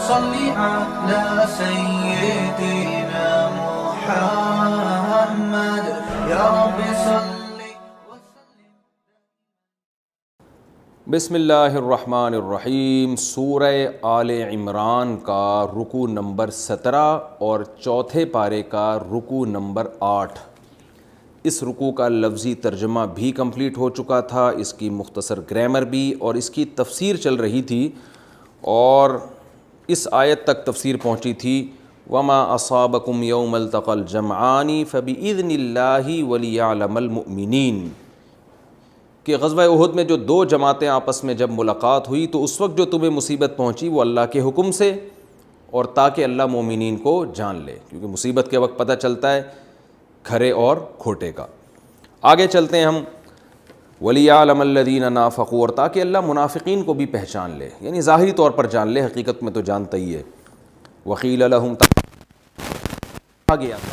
صل على سيدنا محمد يا رب صل. بسم اللہ الرحمن الرحیم. سورہ آل عمران کا رکوع نمبر 17 اور چوتھے پارے کا رکوع نمبر 8. اس رکوع کا لفظی ترجمہ بھی کمپلیٹ ہو چکا تھا، اس کی مختصر گرامر بھی، اور اس کی تفسیر چل رہی تھی، اور اس آیت تک تفسیر پہنچی تھی وَمَا أَصَابَكُمْ يَوْمَ الْتَقَى الْجَمْعَانِ فَبِإِذْنِ اللَّهِ وَلِيَعْلَمَ الْمُؤْمِنِينَ، کہ غزوہ احد میں جو دو جماعتیں آپس میں جب ملاقات ہوئی تو اس وقت جو تمہیں مصیبت پہنچی وہ اللہ کے حکم سے، اور تاکہ اللہ مومنین کو جان لے، کیونکہ مصیبت کے وقت پتہ چلتا ہے کھرے اور کھوٹے کا. آگے چلتے ہیں ہم. وَلِيَعْلَمَ الَّذِينَ نَافَقُوا، اور تاکہ اللہ منافقین کو بھی پہچان لے، یعنی ظاہری طور پر جان لے، حقیقت میں تو جانتا ہی ہے. وَقِيلَ لَهُمْ، کہا گیا تھا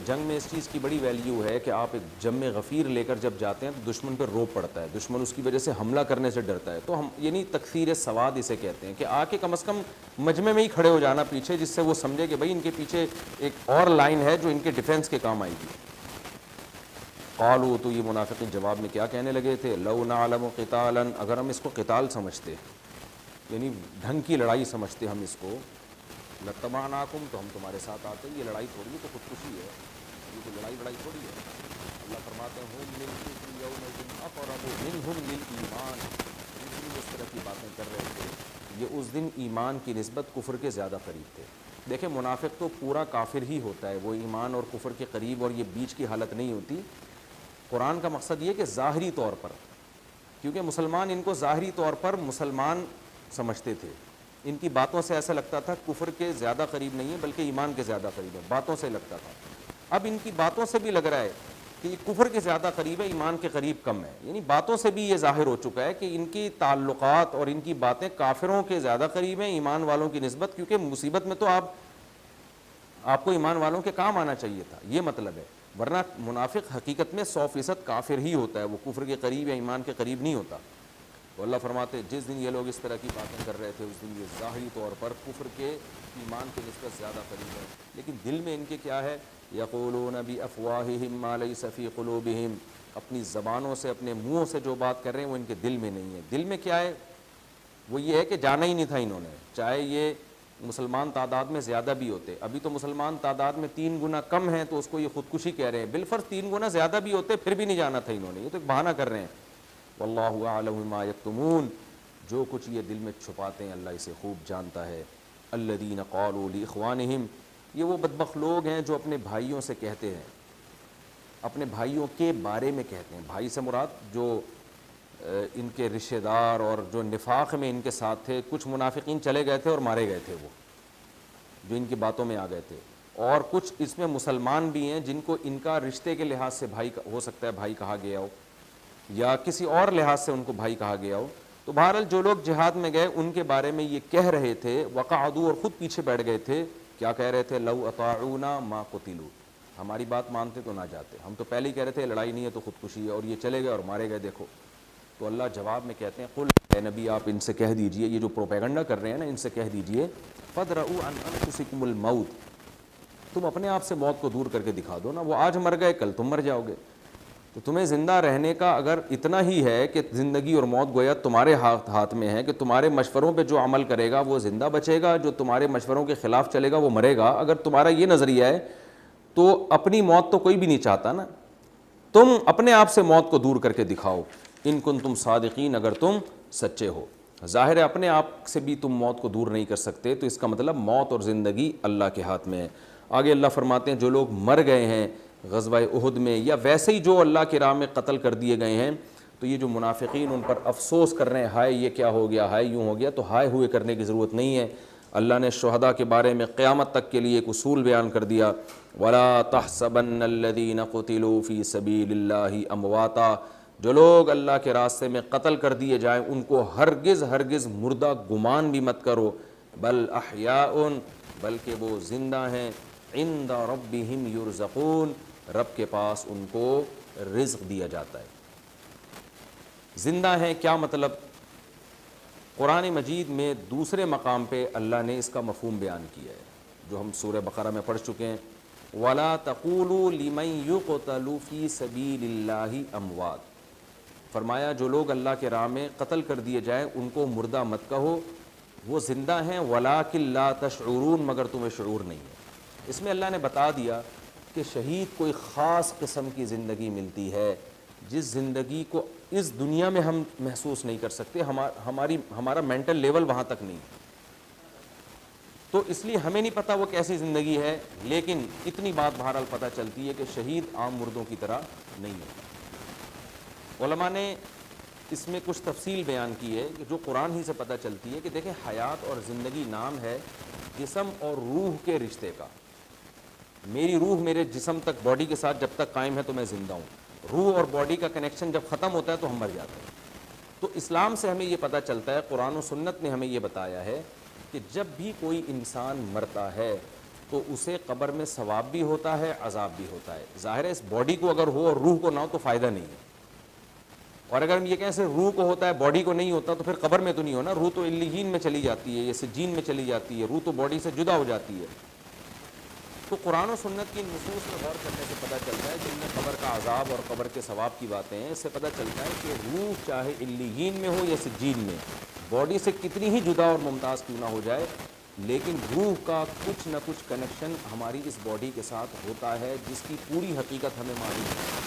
جنگ میں اس چیز کی بڑی ویلیو ہے کہ آپ ایک جم غفیر لے کر جب جاتے ہیں تو دشمن پہ روب پڑتا ہے، دشمن اس کی وجہ سے حملہ کرنے سے ڈرتا ہے. تو ہم یعنی تکثیر سواد اسے کہتے ہیں، کہ آ کے کم از کم مجمع میں ہی کھڑے ہو جانا پیچھے، جس سے وہ سمجھے کہ بھائی ان کے پیچھے ایک اور لائن ہے جو ان کے ڈیفنس کے کام آئے گی. قالوا، تو یہ منافقین جواب میں کیا کہنے لگے تھے، لو نعلم قتالا، اگر ہم اس کو قتال سمجھتے، یعنی ڈھنگ کی لڑائی سمجھتے ہم اس کو، لتبعناکم، تو ہم تمہارے ساتھ آتے. یہ لڑائی تھوڑی ہے، تو خودکشی ہے، یہ تو لڑائی تھوڑی ہے. اللہ فرماتے ہیں ہم للکفر یومئذ اقرب منہم للایمان، اس طرح کی باتیں کر رہے تھے، یہ اس دن ایمان کی نسبت کفر کے زیادہ قریب تھے. دیکھیں منافق تو پورا کافر ہی ہوتا ہے، وہ ایمان اور کفر کے قریب اور یہ بیچ کی حالت نہیں ہوتی. قرآن کا مقصد یہ کہ ظاہری طور پر، کیونکہ مسلمان ان کو ظاہری طور پر مسلمان سمجھتے تھے، ان کی باتوں سے ایسا لگتا تھا کفر کے زیادہ قریب نہیں ہے بلکہ ایمان کے زیادہ قریب ہے، باتوں سے لگتا تھا. اب ان کی باتوں سے بھی لگ رہا ہے کہ یہ کفر کے زیادہ قریب ہے، ایمان کے قریب کم ہے. یعنی باتوں سے بھی یہ ظاہر ہو چکا ہے کہ ان کی تعلقات اور ان کی باتیں کافروں کے زیادہ قریب ہیں ایمان والوں کی نسبت، کیونکہ مصیبت میں تو آپ کو ایمان والوں کے کام آنا چاہیے تھا، یہ مطلب ہے. ورنہ منافق حقیقت میں 100% کافر ہی ہوتا ہے، وہ کفر کے قریب یا ایمان کے قریب نہیں ہوتا. تو اللہ فرماتے جس دن یہ لوگ اس طرح کی باتیں کر رہے تھے اس دن یہ ظاہری طور پر کفر کے ایمان کی نسبت زیادہ قریب ہے، لیکن دل میں ان کے کیا ہے، یقولون بافواہہم ما لیس فی قلوبہم، اپنی زبانوں سے اپنے منہوں سے جو بات کر رہے ہیں وہ ان کے دل میں نہیں ہے. دل میں کیا ہے، وہ یہ ہے کہ جانا ہی نہیں تھا انہوں نے، چاہے یہ مسلمان تعداد میں زیادہ بھی ہوتے. ابھی تو مسلمان تعداد میں 3 گنا کم ہیں تو اس کو یہ خودکشی کہہ رہے ہیں، بالفرض 3 گنا زیادہ بھی ہوتے پھر بھی نہیں جانا تھا انہوں نے، یہ تو ایک بہانہ کر رہے ہیں. واللہ اعلم ما یکتمون، جو کچھ یہ دل میں چھپاتے ہیں اللہ اسے خوب جانتا ہے. الذین قالوا لاخوانہم، یہ وہ بدبخت لوگ ہیں جو اپنے بھائیوں سے کہتے ہیں، اپنے بھائیوں کے بارے میں کہتے ہیں. بھائی سے مراد جو ان کے رشتہ دار اور جو نفاق میں ان کے ساتھ تھے، کچھ منافقین چلے گئے تھے اور مارے گئے تھے، وہ جو ان کی باتوں میں آ گئے تھے، اور کچھ اس میں مسلمان بھی ہیں جن کو ان کا رشتے کے لحاظ سے بھائی ہو سکتا ہے بھائی کہا گیا ہو، یا کسی اور لحاظ سے ان کو بھائی کہا گیا ہو. تو بہرحال جو لوگ جہاد میں گئے ان کے بارے میں یہ کہہ رہے تھے، وقعدوا، اور خود پیچھے بیٹھ گئے تھے. کیا کہہ رہے تھے، لو اطاعونا ما قتلوا، ہماری بات مانتے تو نہ جاتے، ہم تو پہلے ہی کہہ رہے تھے لڑائی نہیں ہے تو خودکشی ہے، اور یہ چلے گئے اور مارے گئے، دیکھو. تو اللہ جواب میں کہتے ہیں قل، اے نبی آپ ان سے کہہ دیجئے، یہ جو پروپیگنڈا کر رہے ہیں نا ان سے کہہ دیجئے، فادرؤوا عن انفسکم الموت، تم اپنے آپ سے موت کو دور کر کے دکھا دو نا. وہ آج مر گئے کل تم مر جاؤ گے. تو تمہیں زندہ رہنے کا اگر اتنا ہی ہے کہ زندگی اور موت گویا تمہارے ہاتھ میں ہے، کہ تمہارے مشوروں پہ جو عمل کرے گا وہ زندہ بچے گا، جو تمہارے مشوروں کے خلاف چلے گا وہ مرے گا. اگر تمہارا یہ نظریہ ہے تو اپنی موت تو کوئی بھی نہیں چاہتا نا، تم اپنے آپ سے موت کو دور کر کے دکھاؤ. ان کنتم صادقین، اگر تم سچے ہو. ظاہر ہے اپنے آپ سے بھی تم موت کو دور نہیں کر سکتے، تو اس کا مطلب موت اور زندگی اللہ کے ہاتھ میں ہے. آگے اللہ فرماتے ہیں جو لوگ مر گئے ہیں غزوہ احد میں، یا ویسے ہی جو اللہ کی راہ میں قتل کر دیے گئے ہیں، تو یہ جو منافقین ان پر افسوس کر رہے ہیں، ہائے یہ کیا ہو گیا، ہائے یوں ہو گیا، تو ہائے ہوئے کرنے کی ضرورت نہیں ہے. اللہ نے شہداء کے بارے میں قیامت تک کے لیے ایک اصول بیان کر دیا، وَلَا تَحْسَبَنَّ الَّذِينَ قُتِلُوا فِي سَبِيلِ اللَّهِ أَمْوَاتًا، جو لوگ اللہ کے راستے میں قتل کر دیے جائیں ان کو ہرگز مردہ گمان بھی مت کرو، بل احیاء، بلکہ وہ زندہ ہیں، عند ربہم یرزقون، رب کے پاس ان کو رزق دیا جاتا ہے۔ زندہ ہیں کیا مطلب؟ قرآن مجید میں دوسرے مقام پہ اللہ نے اس کا مفہوم بیان کیا ہے جو ہم سورہ بقرہ میں پڑھ چکے ہیں، وَلَا تَقُولُوا لِمَن يُقْتَلُ فِي سَبِيلِ اللَّهِ أَمْوَاتٌ، فرمایا جو لوگ اللہ کے راہ میں قتل کر دیے جائیں ان کو مردہ مت کہو، وہ زندہ ہیں، وَلَٰكِن لَا تَشْعُرُونَ، مگر تمہیں شعور نہیں ہے۔ اس میں اللہ نے بتا دیا کہ شہید کوئی خاص قسم کی زندگی ملتی ہے جس زندگی کو اس دنیا میں ہم محسوس نہیں کر سکتے، ہمارا مینٹل لیول وہاں تک نہیں، تو اس لیے ہمیں نہیں پتہ وہ کیسی زندگی ہے، لیکن اتنی بات بہرحال پتہ چلتی ہے کہ شہید عام مردوں کی طرح نہیں ہوتا۔ علماء نے اس میں کچھ تفصیل بیان کی ہے کہ جو قرآن ہی سے پتہ چلتی ہے کہ دیکھیں حیات اور زندگی نام ہے جسم اور روح کے رشتے کا۔ میری روح میرے جسم تک، باڈی کے ساتھ جب تک قائم ہے تو میں زندہ ہوں، روح اور باڈی کا کنیکشن جب ختم ہوتا ہے تو ہم مر جاتے ہیں۔ تو اسلام سے ہمیں یہ پتہ چلتا ہے، قرآن و سنت نے ہمیں یہ بتایا ہے کہ جب بھی کوئی انسان مرتا ہے تو اسے قبر میں ثواب بھی ہوتا ہے، عذاب بھی ہوتا ہے۔ ظاہر ہے اس باڈی کو اگر ہو اور روح کو نہ ہو تو فائدہ نہیں ہے، اور اگر ہم یہ کہیں صرف روح کو ہوتا ہے باڈی کو نہیں ہوتا تو پھر قبر میں تو نہیں ہونا، روح تو علیین میں چلی جاتی ہے یا سجین میں چلی جاتی ہے، روح تو باڈی سے جدا ہو جاتی ہے۔ تو قرآن و سنت کی نصوص میں غور کرنے سے پتہ چلتا ہے جن میں قبر کا عذاب اور قبر کے ثواب کی باتیں ہیں، اس سے پتہ چلتا ہے کہ روح چاہے علیین میں ہو یا سجین میں، باڈی سے کتنی ہی جدا اور ممتاز کیوں نہ ہو جائے، لیکن روح کا کچھ نہ کچھ کنیکشن ہماری اس باڈی کے ساتھ ہوتا ہے جس کی پوری حقیقت ہمیں معلوم ہے۔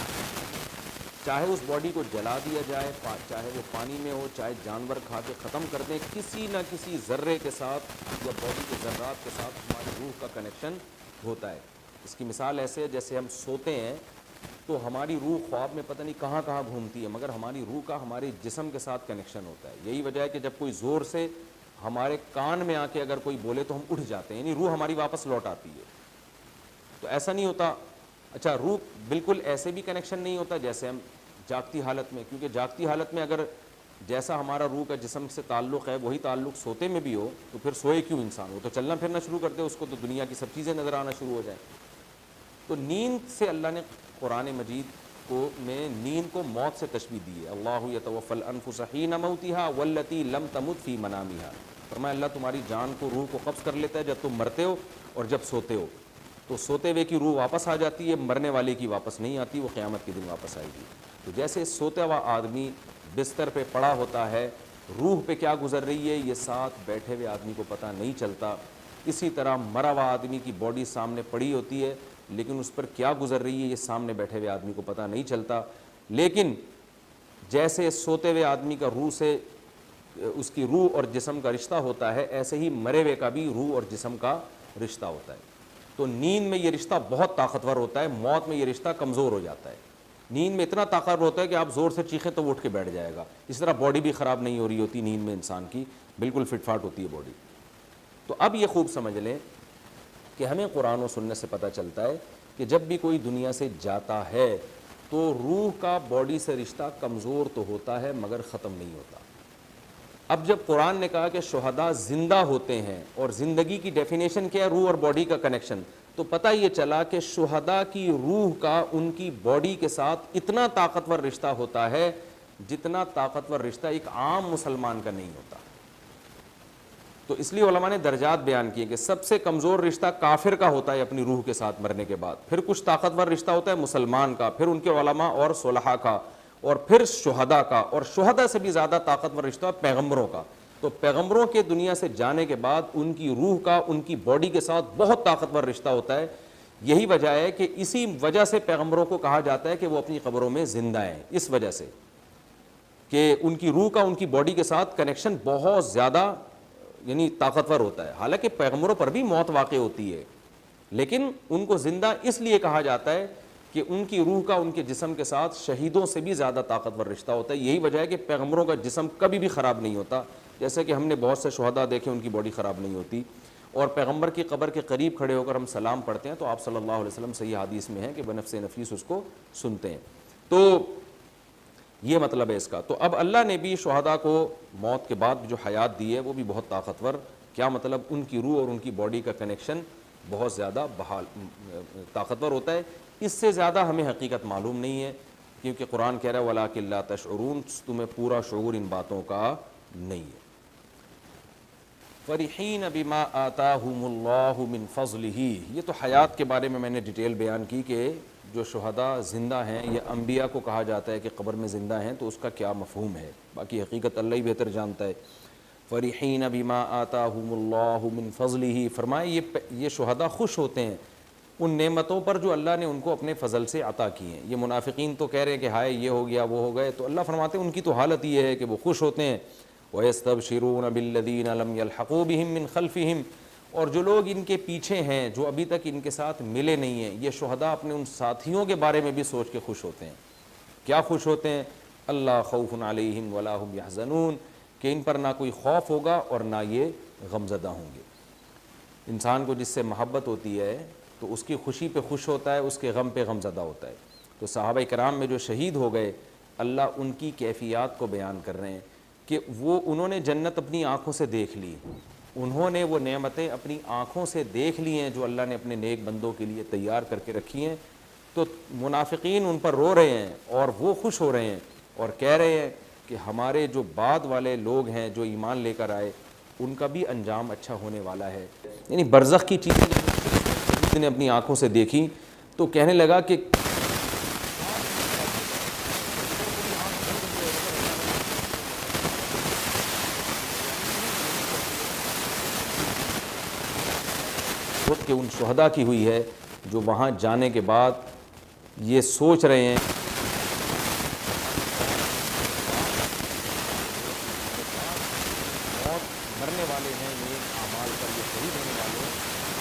چاہے اس باڈی کو جلا دیا جائے، چاہے وہ پانی میں ہو، چاہے جانور کھا کے ختم کر دیں، کسی نہ کسی ذرے کے ساتھ یا باڈی کے ذرات کے ساتھ ہماری روح کا کنیکشن ہوتا ہے۔ اس کی مثال ایسے ہے جیسے ہم سوتے ہیں تو ہماری روح خواب میں پتہ نہیں کہاں کہاں گھومتی ہے، مگر ہماری روح کا ہمارے جسم کے ساتھ کنیکشن ہوتا ہے۔ یہی وجہ ہے کہ جب کوئی زور سے ہمارے کان میں آ کے اگر کوئی بولے تو ہم اٹھ جاتے ہیں، یعنی روح ہماری واپس لوٹ آتی ہے۔ تو ایسا نہیں ہوتا، اچھا روح بالکل ایسے بھی کنیکشن نہیں ہوتا جیسے ہم جاگتی حالت میں، کیونکہ جاگتی حالت میں اگر جیسا ہمارا روح کا جسم سے تعلق ہے وہی تعلق سوتے میں بھی ہو تو پھر سوئے کیوں انسان؟ وہ تو چلنا پھرنا شروع کر دے، اس کو تو دنیا کی سب چیزیں نظر آنا شروع ہو جائیں۔ تو نیند سے اللہ نے قرآن مجید کو میں نیند کو موت سے تشبیہ دی ہے، اللہ یتوفی الانفس حین موتها والتی لم تمت فی منامها، فرمایا اللہ تمہاری جان کو، روح کو قبض کر لیتا ہے جب تم مرتے ہو اور جب سوتے ہو، تو سوتے ہوئے کی روح واپس آ جاتی ہے، مرنے والے کی واپس نہیں آتی، وہ قیامت کے دن واپس آئے گی۔ تو جیسے سوتا ہوا آدمی بستر پہ پڑا ہوتا ہے، روح پہ کیا گزر رہی ہے یہ ساتھ بیٹھے ہوئے آدمی کو پتہ نہیں چلتا، اسی طرح مرا ہوا آدمی کی باڈی سامنے پڑی ہوتی ہے لیکن اس پر کیا گزر رہی ہے یہ سامنے بیٹھے ہوئے آدمی کو پتہ نہیں چلتا۔ لیکن جیسے سوتے ہوئے آدمی کا روح سے، اس کی روح اور جسم کا رشتہ ہوتا ہے، ایسے ہی مرے ہوئے کا بھی روح اور جسم کا رشتہ ہوتا ہے۔ تو نیند میں یہ رشتہ بہت طاقتور ہوتا ہے، موت میں یہ رشتہ کمزور ہو جاتا ہے۔ نیند میں اتنا طاقتور ہوتا ہے کہ آپ زور سے چیخیں تو وہ اٹھ کے بیٹھ جائے گا۔ اس طرح باڈی بھی خراب نہیں ہو رہی ہوتی نیند میں، انسان کی بالکل فٹ فاٹ ہوتی ہے باڈی۔ تو اب یہ خوب سمجھ لیں کہ ہمیں قرآن و سنت سے پتہ چلتا ہے کہ جب بھی کوئی دنیا سے جاتا ہے تو روح کا باڈی سے رشتہ کمزور تو ہوتا ہے مگر ختم نہیں ہوتا۔ اب جب قرآن نے کہا کہ شہداء زندہ ہوتے ہیں، اور زندگی کی ڈیفینیشن کیا ہے؟ روح اور باڈی کا کنیکشن، تو پتہ یہ چلا کہ شہداء کی روح کا ان کی باڈی کے ساتھ اتنا طاقتور رشتہ ہوتا ہے جتنا طاقتور رشتہ ایک عام مسلمان کا نہیں ہوتا۔ تو اس لیے علماء نے درجات بیان کیے کہ سب سے کمزور رشتہ کافر کا ہوتا ہے اپنی روح کے ساتھ مرنے کے بعد، پھر کچھ طاقتور رشتہ ہوتا ہے مسلمان کا، پھر ان کے علماء اور صلحاء کا، اور پھر شہداء کا، اور شہداء سے بھی زیادہ طاقتور رشتہ ہے پیغمبروں کا۔ تو پیغمبروں کے دنیا سے جانے کے بعد ان کی روح کا ان کی باڈی کے ساتھ بہت طاقتور رشتہ ہوتا ہے۔ یہی وجہ ہے کہ اسی وجہ سے پیغمبروں کو کہا جاتا ہے کہ وہ اپنی قبروں میں زندہ ہیں، اس وجہ سے کہ ان کی روح کا ان کی باڈی کے ساتھ کنیکشن بہت زیادہ یعنی طاقتور ہوتا ہے۔ حالانکہ پیغمبروں پر بھی موت واقع ہوتی ہے لیکن ان کو زندہ اس لیے کہا جاتا ہے کہ ان کی روح کا ان کے جسم کے ساتھ شہیدوں سے بھی زیادہ طاقتور رشتہ ہوتا ہے۔ یہی وجہ ہے کہ پیغمبروں کا جسم کبھی بھی خراب نہیں ہوتا، جیسے کہ ہم نے بہت سے شہداء دیکھے ان کی باڈی خراب نہیں ہوتی، اور پیغمبر کی قبر کے قریب کھڑے ہو کر ہم سلام پڑھتے ہیں تو آپ صلی اللہ علیہ وسلم صحیح حدیث میں ہے کہ بنفس نفیس اس کو سنتے ہیں. تو یہ مطلب ہے اس کا. تو اب اللہ نے بھی شہداء کو موت کے بعد جو حیات دی ہے وہ بھی بہت طاقتور. کیا مطلب؟ ان کی روح اور ان کی باڈی کا کنیکشن بہت زیادہ طاقتور ہوتا ہے. اس سے زیادہ ہمیں حقیقت معلوم نہیں ہے، کیونکہ قرآن کہہ رہا ہے وَلَٰكِن لَا تَشْعُرُونَ، تمہیں پورا شعور ان باتوں کا نہیں ہے. فَرِحِينَ بِمَا آتَاهُمُ اللَّهُ مِن فَضْلِهِ، یہ تو حیات کے بارے میں میں نے ڈیٹیل بیان کی کہ جو شہداء زندہ ہیں یا انبیاء کو کہا جاتا ہے کہ قبر میں زندہ ہیں تو اس کا کیا مفہوم ہے، باقی حقیقت اللہ ہی بہتر جانتا ہے. فَرِحِينَ بِمَا آتَاهُمُ اللَّهُ مِن فَضْلِهِ، فرمائے یہ شہداء خوش ہوتے ہیں ان نعمتوں پر جو اللہ نے ان کو اپنے فضل سے عطا کی ہیں. یہ منافقین تو کہہ رہے ہیں کہ ہائے یہ ہو گیا وہ ہو گئے، تو اللہ فرماتے ہیں ان کی تو حالت یہ ہے کہ وہ خوش ہوتے ہیں. وَيَسْتَبْشِرُونَ بِالَّذِينَ لَمْ يَلْحَقُوا بِهِم مِّن خَلْفِهِمْ، اور جو لوگ ان کے پیچھے ہیں جو ابھی تک ان کے ساتھ ملے نہیں ہیں، یہ شہداء اپنے ان ساتھیوں کے بارے میں بھی سوچ کے خوش ہوتے ہیں. کیا خوش ہوتے ہیں؟ اللہ خوف علیہم ولا هم يحزنون، کہ ان پر نہ کوئی خوف ہوگا اور نہ یہ غمزدہ ہوں گے. انسان کو جس سے محبت ہوتی ہے تو اس کی خوشی پہ خوش ہوتا ہے، اس کے غم پہ غمزدہ ہوتا ہے. تو صحابہ کرام میں جو شہید ہو گئے اللہ ان کی کیفیات کو بیان کر رہے ہیں کہ انہوں نے جنت اپنی آنکھوں سے دیکھ لی، انہوں نے وہ نعمتیں اپنی آنکھوں سے دیکھ لی ہیں جو اللہ نے اپنے نیک بندوں کے لیے تیار کر کے رکھی ہیں. تو منافقین ان پر رو رہے ہیں اور وہ خوش ہو رہے ہیں اور کہہ رہے ہیں کہ ہمارے جو بعد والے لوگ ہیں جو ایمان لے کر آئے ان کا بھی انجام اچھا ہونے والا ہے. یعنی برزخ کی چیزیں نے اپنی آنکھوں سے دیکھی تو کہنے لگا کہ خود کہ ان شہداء کی ہوئی ہے جو وہاں جانے کے بعد یہ سوچ رہے ہیں اور مرنے والے ہیں نیک اعمال پر، یہ شہید ہونے والے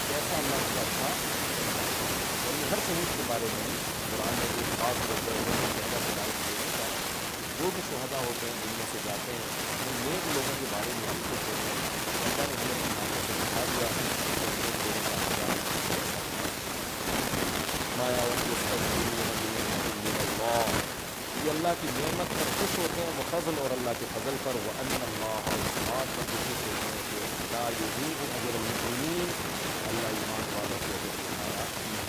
کیسا اللہ کا تھا. اور یہ ہر شہید کے بارے میں قرآن نے ایک خاص کرتے ہیں جو بھی شہداء ہوتے ہیں دنیا سے جاتے ہیں ان نیک لوگوں کے بارے میں ہم خوش ہوتے ہیں. اللہ نے ہمیں اپنی آنکھوں سے دکھا دیا یہ اللہ کی نعمت پر خوش ہوتے ہیں، وہ فضل اور اللہ کے فضل پر. وَأَنَّ اللَّهَ، اور اس بات پر خوش ہوتے ہیں کہ لَا يُضِيعُ أَجْرَ الْمُحْسِنِينَ، اللہ ایمان والوں کو اجر ضائع نہیں.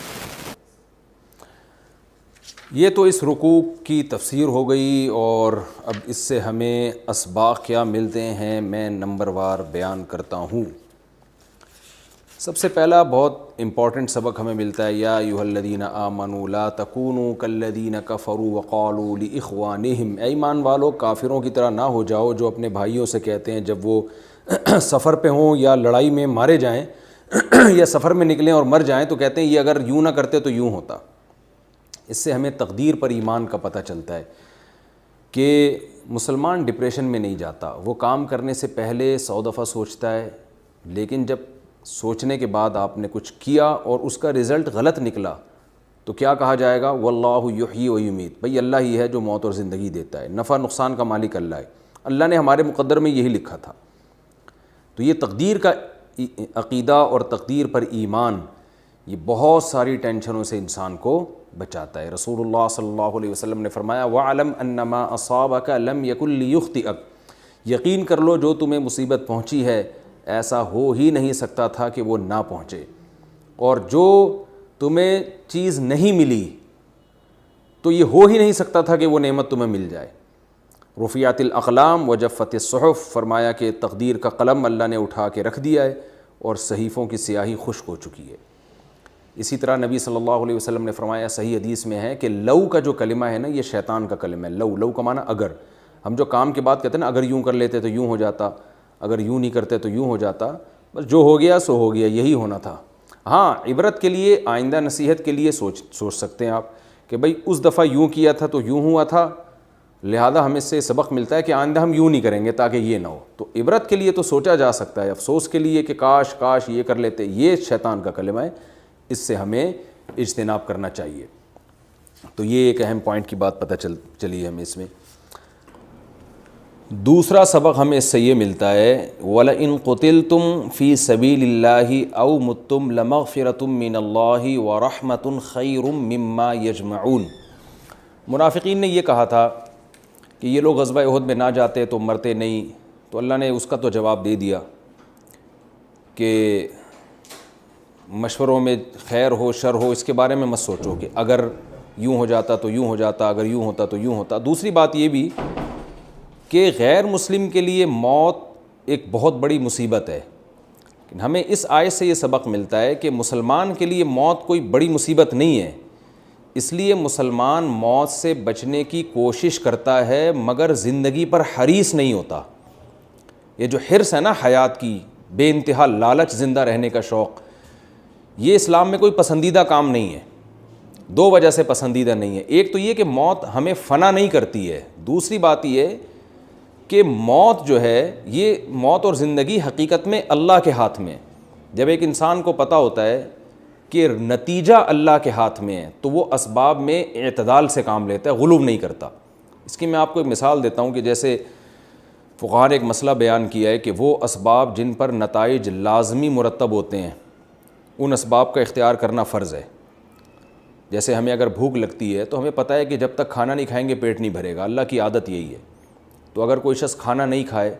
یہ تو اس رکوع کی تفسیر ہو گئی، اور اب اس سے ہمیں اسباق کیا ملتے ہیں میں نمبر وار بیان کرتا ہوں. سب سے پہلا بہت امپورٹنٹ سبق ہمیں ملتا ہے یا ایھا الذین آمنوا لا تکونوا کالذین کفروا وقالوا لاخوانہم، اے ایمان والو کافروں کی طرح نہ ہو جاؤ جو اپنے بھائیوں سے کہتے ہیں جب وہ سفر پہ ہوں یا لڑائی میں مارے جائیں یا سفر میں نکلیں اور مر جائیں تو کہتے ہیں یہ اگر یوں نہ کرتے تو یوں ہوتا. اس سے ہمیں تقدیر پر ایمان کا پتہ چلتا ہے کہ مسلمان ڈپریشن میں نہیں جاتا، وہ کام کرنے سے پہلے 100 دفعہ سوچتا ہے، لیکن جب سوچنے کے بعد آپ نے کچھ کیا اور اس کا رزلٹ غلط نکلا تو کیا کہا جائے گا؟ واللہ یحیی و یمیت، بھئی اللہ ہی ہے جو موت اور زندگی دیتا ہے، نفع نقصان کا مالک اللہ ہے، اللہ نے ہمارے مقدر میں یہی لکھا تھا. تو یہ تقدیر کا عقیدہ اور تقدیر پر ایمان یہ بہت ساری ٹینشنوں سے انسان کو بچاتا ہے. رسول اللہ صلی اللہ علیہ وسلم نے فرمایا وَعْلَمْ أَنَّ مَا أَصَابَكَ لَمْ يَكُنْ لِيُخْطِئَكَ، یقین کر لو جو تمہیں مصیبت پہنچی ہے ایسا ہو ہی نہیں سکتا تھا کہ وہ نہ پہنچے، اور جو تمہیں چیز نہیں ملی تو یہ ہو ہی نہیں سکتا تھا کہ وہ نعمت تمہیں مل جائے. رفعت الاقلام وجفت الصحف، فرمایا کہ تقدیر کا قلم اللہ نے اٹھا کے رکھ دیا ہے اور صحیفوں کی سیاہی خشک ہو چکی ہے. اسی طرح نبی صلی اللہ علیہ وسلم نے فرمایا صحیح حدیث میں ہے کہ لو کا جو کلمہ ہے نا یہ شیطان کا کلمہ ہے. لو کا معنی اگر، ہم جو کام کے بعد کہتے ہیں نا اگر یوں کر لیتے تو یوں ہو جاتا، اگر یوں نہیں کرتے تو یوں ہو جاتا، بس جو ہو گیا سو ہو گیا، یہی ہونا تھا. ہاں عبرت کے لیے آئندہ نصیحت کے لیے سوچ سکتے ہیں آپ کہ بھئی اس دفعہ یوں کیا تھا تو یوں ہوا تھا، لہذا ہم اس سے سبق ملتا ہے کہ آئندہ ہم یوں نہیں کریں گے تاکہ یہ نہ ہو. تو عبرت کے لیے تو سوچا جا سکتا ہے، افسوس کے لیے کہ کاش یہ کر لیتے، یہ شیطان کا کلمہ ہے، اس سے ہمیں اجتناب کرنا چاہیے. تو یہ ایک اہم پوائنٹ کی بات پتہ چلی ہمیں اس میں. دوسرا سبق ہمیں اس سے یہ ملتا ہے وَلَئِن قُتِلْتُمْ فِي سَبِيلِ اللَّهِ أَوْ مُتُّمْ لَمَغْفِرَةٌ مِّنَ اللَّهِ وَرَحْمَةٌ خَيْرٌ مِّمَّا يَجْمَعُونَ۔ منافقین نے یہ کہا تھا کہ یہ لوگ غزوہ احد میں نہ جاتے تو مرتے نہیں، تو اللہ نے اس کا تو جواب دے دیا کہ مشوروں میں خیر ہو شر ہو اس کے بارے میں مت سوچو کہ اگر یوں ہو جاتا تو یوں ہو جاتا، اگر یوں ہوتا تو یوں ہوتا۔ دوسری بات یہ بھی کہ غیر مسلم کے لیے موت ایک بہت بڑی مصیبت ہے۔ ہمیں اس آیت سے یہ سبق ملتا ہے کہ مسلمان کے لیے موت کوئی بڑی مصیبت نہیں ہے، اس لیے مسلمان موت سے بچنے کی کوشش کرتا ہے مگر زندگی پر حریص نہیں ہوتا۔ یہ جو حرص ہے نا حیات کی، بے انتہا لالچ، زندہ رہنے کا شوق، یہ اسلام میں کوئی پسندیدہ کام نہیں ہے۔ دو وجہ سے پسندیدہ نہیں ہے، ایک تو یہ کہ موت ہمیں فنا نہیں کرتی ہے، دوسری بات یہ کہ موت جو ہے یہ موت اور زندگی حقیقت میں اللہ کے ہاتھ میں ہے۔ جب ایک انسان کو پتہ ہوتا ہے کہ نتیجہ اللہ کے ہاتھ میں ہے تو وہ اسباب میں اعتدال سے کام لیتا ہے، غلو نہیں کرتا۔ اس کی میں آپ کو ایک مثال دیتا ہوں کہ جیسے فقہاء نے ایک مسئلہ بیان کیا ہے کہ وہ اسباب جن پر نتائج لازمی مرتب ہوتے ہیں ان اسباب کا اختیار کرنا فرض ہے۔ جیسے ہمیں اگر بھوک لگتی ہے تو ہمیں پتہ ہے کہ جب تک کھانا نہیں کھائیں گے پیٹ نہیں بھرے گا، اللہ کی عادت یہی ہے۔ تو اگر کوئی شخص کھانا نہیں کھائے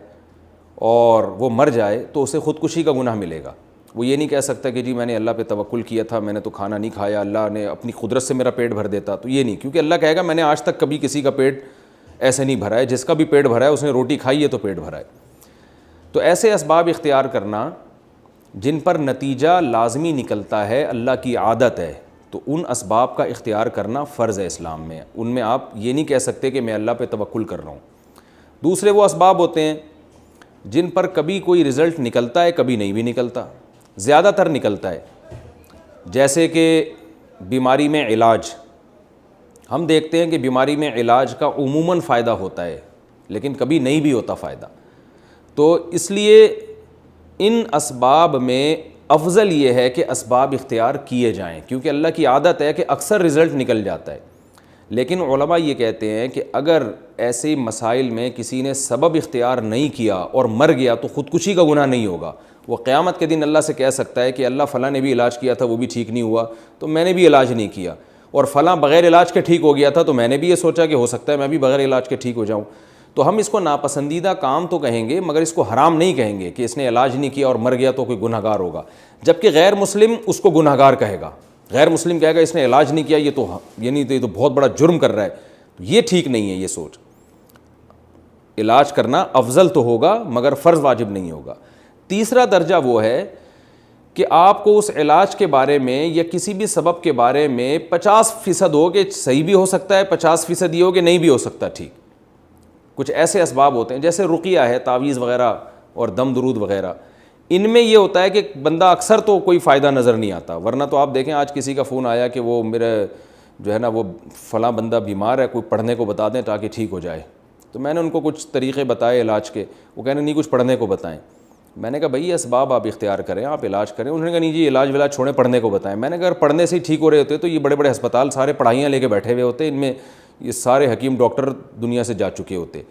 اور وہ مر جائے تو اسے خودکشی کا گناہ ملے گا۔ وہ یہ نہیں کہہ سکتا کہ جی میں نے اللہ پہ توکل کیا تھا، میں نے تو کھانا نہیں کھایا، اللہ نے اپنی قدرت سے میرا پیٹ بھر دیتا، تو یہ نہیں، کیونکہ اللہ کہے گا میں نے آج تک کبھی کسی کا پیٹ ایسے نہیں بھرا ہے، جس کا بھی پیٹ بھرا ہے اس نے روٹی کھائی ہے تو پیٹ بھرا ہے۔ تو ایسے اسباب اختیار کرنا جن پر نتیجہ لازمی نکلتا ہے، اللہ کی عادت ہے، تو ان اسباب کا اختیار کرنا فرض ہے اسلام میں۔ ان میں آپ یہ نہیں کہہ سکتے کہ میں اللہ پہ توکل کر رہا ہوں۔ دوسرے وہ اسباب ہوتے ہیں جن پر کبھی کوئی رزلٹ نکلتا ہے، کبھی نہیں بھی نکلتا، زیادہ تر نکلتا ہے، جیسے کہ بیماری میں علاج۔ ہم دیکھتے ہیں کہ بیماری میں علاج کا عموماً فائدہ ہوتا ہے لیکن کبھی نہیں بھی ہوتا فائدہ۔ تو اس لیے ان اسباب میں افضل یہ ہے کہ اسباب اختیار کیے جائیں، کیونکہ اللہ کی عادت ہے کہ اکثر رزلٹ نکل جاتا ہے۔ لیکن علماء یہ کہتے ہیں کہ اگر ایسے مسائل میں کسی نے سبب اختیار نہیں کیا اور مر گیا تو خودکشی کا گناہ نہیں ہوگا۔ وہ قیامت کے دن اللہ سے کہہ سکتا ہے کہ اللہ فلاں نے بھی علاج کیا تھا وہ بھی ٹھیک نہیں ہوا تو میں نے بھی علاج نہیں کیا، اور فلاں بغیر علاج کے ٹھیک ہو گیا تھا تو میں نے بھی یہ سوچا کہ ہو سکتا ہے میں بھی بغیر علاج کے ٹھیک ہو جاؤں۔ تو ہم اس کو ناپسندیدہ کام تو کہیں گے مگر اس کو حرام نہیں کہیں گے کہ اس نے علاج نہیں کیا اور مر گیا تو کوئی گناہ گار ہوگا، جبکہ غیر مسلم اس کو گناہ گار کہے گا۔ غیر مسلم کہے گا اس نے علاج نہیں کیا، یہ تو یعنی یہ تو بہت بڑا جرم کر رہا ہے۔ یہ ٹھیک نہیں ہے یہ سوچ۔ علاج کرنا افضل تو ہوگا مگر فرض واجب نہیں ہوگا۔ تیسرا درجہ وہ ہے کہ آپ کو اس علاج کے بارے میں یا کسی بھی سبب کے بارے میں 50% ہو کہ صحیح بھی ہو سکتا ہے، 50% یہ ہو کہ نہیں بھی ہو سکتا ٹھیک۔ کچھ ایسے اسباب ہوتے ہیں جیسے رقیہ ہے، تعویذ وغیرہ اور دم درود وغیرہ، ان میں یہ ہوتا ہے کہ بندہ اکثر تو کوئی فائدہ نظر نہیں آتا، ورنہ تو آپ دیکھیں آج کسی کا فون آیا کہ وہ میرے جو ہے نا وہ فلاں بندہ بیمار ہے، کوئی پڑھنے کو بتا دیں تاکہ ٹھیک ہو جائے۔ تو میں نے ان کو کچھ طریقے بتائے علاج کے، وہ کہنے نہیں کچھ پڑھنے کو بتائیں۔ میں نے کہا بھائی یہ اسباب آپ اختیار کریں، آپ علاج کریں۔ انہوں نے کہا نہیں جی علاج ولاج چھوڑیں، پڑھنے کو بتائیں۔ میں نے کہا اگر پڑھنے سے ہی ٹھیک ہو رہے ہوتے تو یہ بڑے بڑے ہسپتال سارے پڑھائیاں لے کے بیٹھے ہوئے ہوتے، ان میں یہ سارے حکیم ڈاکٹر دنیا سے جا چکے ہوتے۔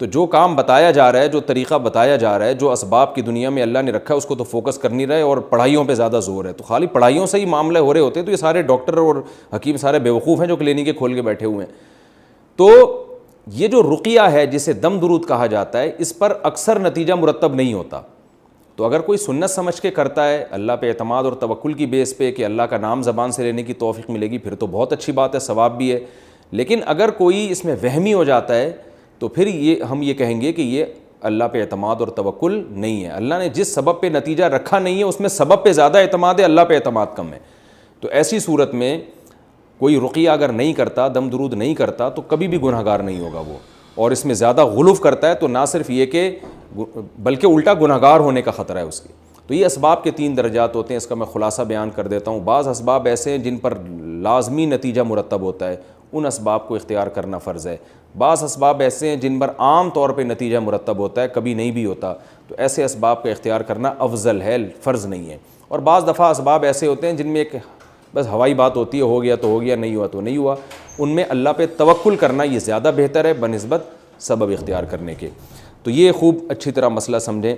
تو جو کام بتایا جا رہا ہے، جو طریقہ بتایا جا رہا ہے، جو اسباب کی دنیا میں اللہ نے رکھا ہے اس کو تو فوکس کر نہیں رہے اور پڑھائیوں پہ زیادہ زور ہے۔ تو خالی پڑھائیوں سے ہی معاملے ہو رہے ہوتے تو یہ سارے ڈاکٹر اور حکیم سارے بیوقوف ہیں جو کلینکیں کھول کے بیٹھے ہوئے ہیں۔ تو یہ جو رقیہ ہے جسے دم درود کہا جاتا ہے، اس پر اکثر نتیجہ مرتب نہیں ہوتا۔ تو اگر کوئی سنت سمجھ کے کرتا ہے اللہ پہ اعتماد اور توکل کی بیس پہ کہ اللہ کا نام زبان سے لینے کی توفیق ملے گی، پھر تو بہت اچھی بات ہے، ثواب بھی ہے۔ لیکن اگر کوئی اس میں وہمی ہو جاتا ہے تو پھر ہم یہ کہیں گے کہ یہ اللہ پہ اعتماد اور توکل نہیں ہے۔ اللہ نے جس سبب پہ نتیجہ رکھا نہیں ہے اس میں سبب پہ زیادہ اعتماد ہے، اللہ پہ اعتماد کم ہے۔ تو ایسی صورت میں کوئی رقیہ اگر نہیں کرتا، دم درود نہیں کرتا تو کبھی بھی گناہ گار نہیں ہوگا وہ، اور اس میں زیادہ غلو کرتا ہے تو نہ صرف یہ کہ بلکہ الٹا گناہ گار ہونے کا خطرہ ہے اس کی۔ تو یہ اسباب کے 3 درجات ہوتے ہیں، اس کا میں خلاصہ بیان کر دیتا ہوں۔ بعض اسباب ایسے ہیں جن پر لازمی نتیجہ مرتب ہوتا ہے، ان اسباب کو اختیار کرنا فرض ہے۔ بعض اسباب ایسے ہیں جن پر عام طور پہ نتیجہ مرتب ہوتا ہے، کبھی نہیں بھی ہوتا، تو ایسے اسباب کا اختیار کرنا افضل ہے، فرض نہیں ہے۔ اور بعض دفعہ اسباب ایسے ہوتے ہیں جن میں ایک بس ہوائی بات ہوتی ہے، ہو گیا تو ہو گیا، نہیں ہوا تو نہیں ہوا، ان میں اللہ پہ توکل کرنا یہ زیادہ بہتر ہے بنسبت سبب اختیار کرنے کے۔ تو یہ خوب اچھی طرح مسئلہ سمجھیں.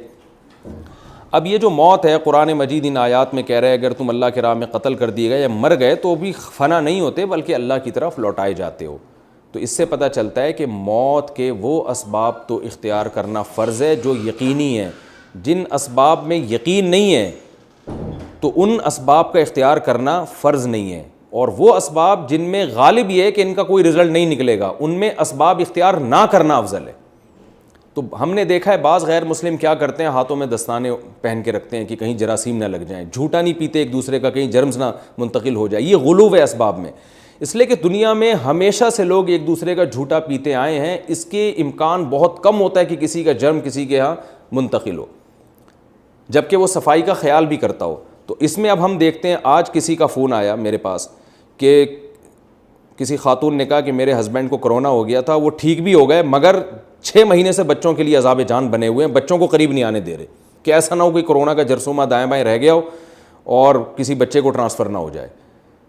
اب یہ جو موت ہے قرآن مجید ان آیات میں کہہ رہے ہیں اگر تم اللہ کے راہ میں قتل کر دیے گئے یا مر گئے تو بھی فنا نہیں ہوتے بلکہ اللہ کی طرف لوٹائے جاتے ہو. تو اس سے پتہ چلتا ہے کہ موت کے وہ اسباب تو اختیار کرنا فرض ہے جو یقینی ہیں. جن اسباب میں یقین نہیں ہے تو ان اسباب کا اختیار کرنا فرض نہیں ہے, اور وہ اسباب جن میں غالب یہ ہے کہ ان کا کوئی رزلٹ نہیں نکلے گا ان میں اسباب اختیار نہ کرنا افضل ہے. تو ہم نے دیکھا ہے بعض غیر مسلم کیا کرتے ہیں, ہاتھوں میں دستانے پہن کے رکھتے ہیں کہ کہیں جراثیم نہ لگ جائیں, جھوٹا نہیں پیتے ایک دوسرے کا کہیں جرمز نہ منتقل ہو جائے. یہ غلو ہے اسباب میں, اس لیے کہ دنیا میں ہمیشہ سے لوگ ایک دوسرے کا جھوٹا پیتے آئے ہیں, اس کے امکان بہت کم ہوتا ہے کہ کسی کا جرم کسی کے ہاں منتقل ہو جبکہ وہ صفائی کا خیال بھی کرتا ہو. تو اس میں اب ہم دیکھتے ہیں آج کسی کا فون آیا میرے پاس کہ کسی خاتون نے کہا کہ میرے ہسبینڈ کو کرونا ہو گیا تھا, وہ ٹھیک بھی ہو گئے مگر 6 مہینے سے بچوں کے لیے عذاب جان بنے ہوئے ہیں, بچوں کو قریب نہیں آنے دے رہے کہ ایسا نہ ہو کہ کرونا کا جرثومہ دائیں بائیں رہ گیا ہو اور کسی بچے کو ٹرانسفر نہ ہو جائے.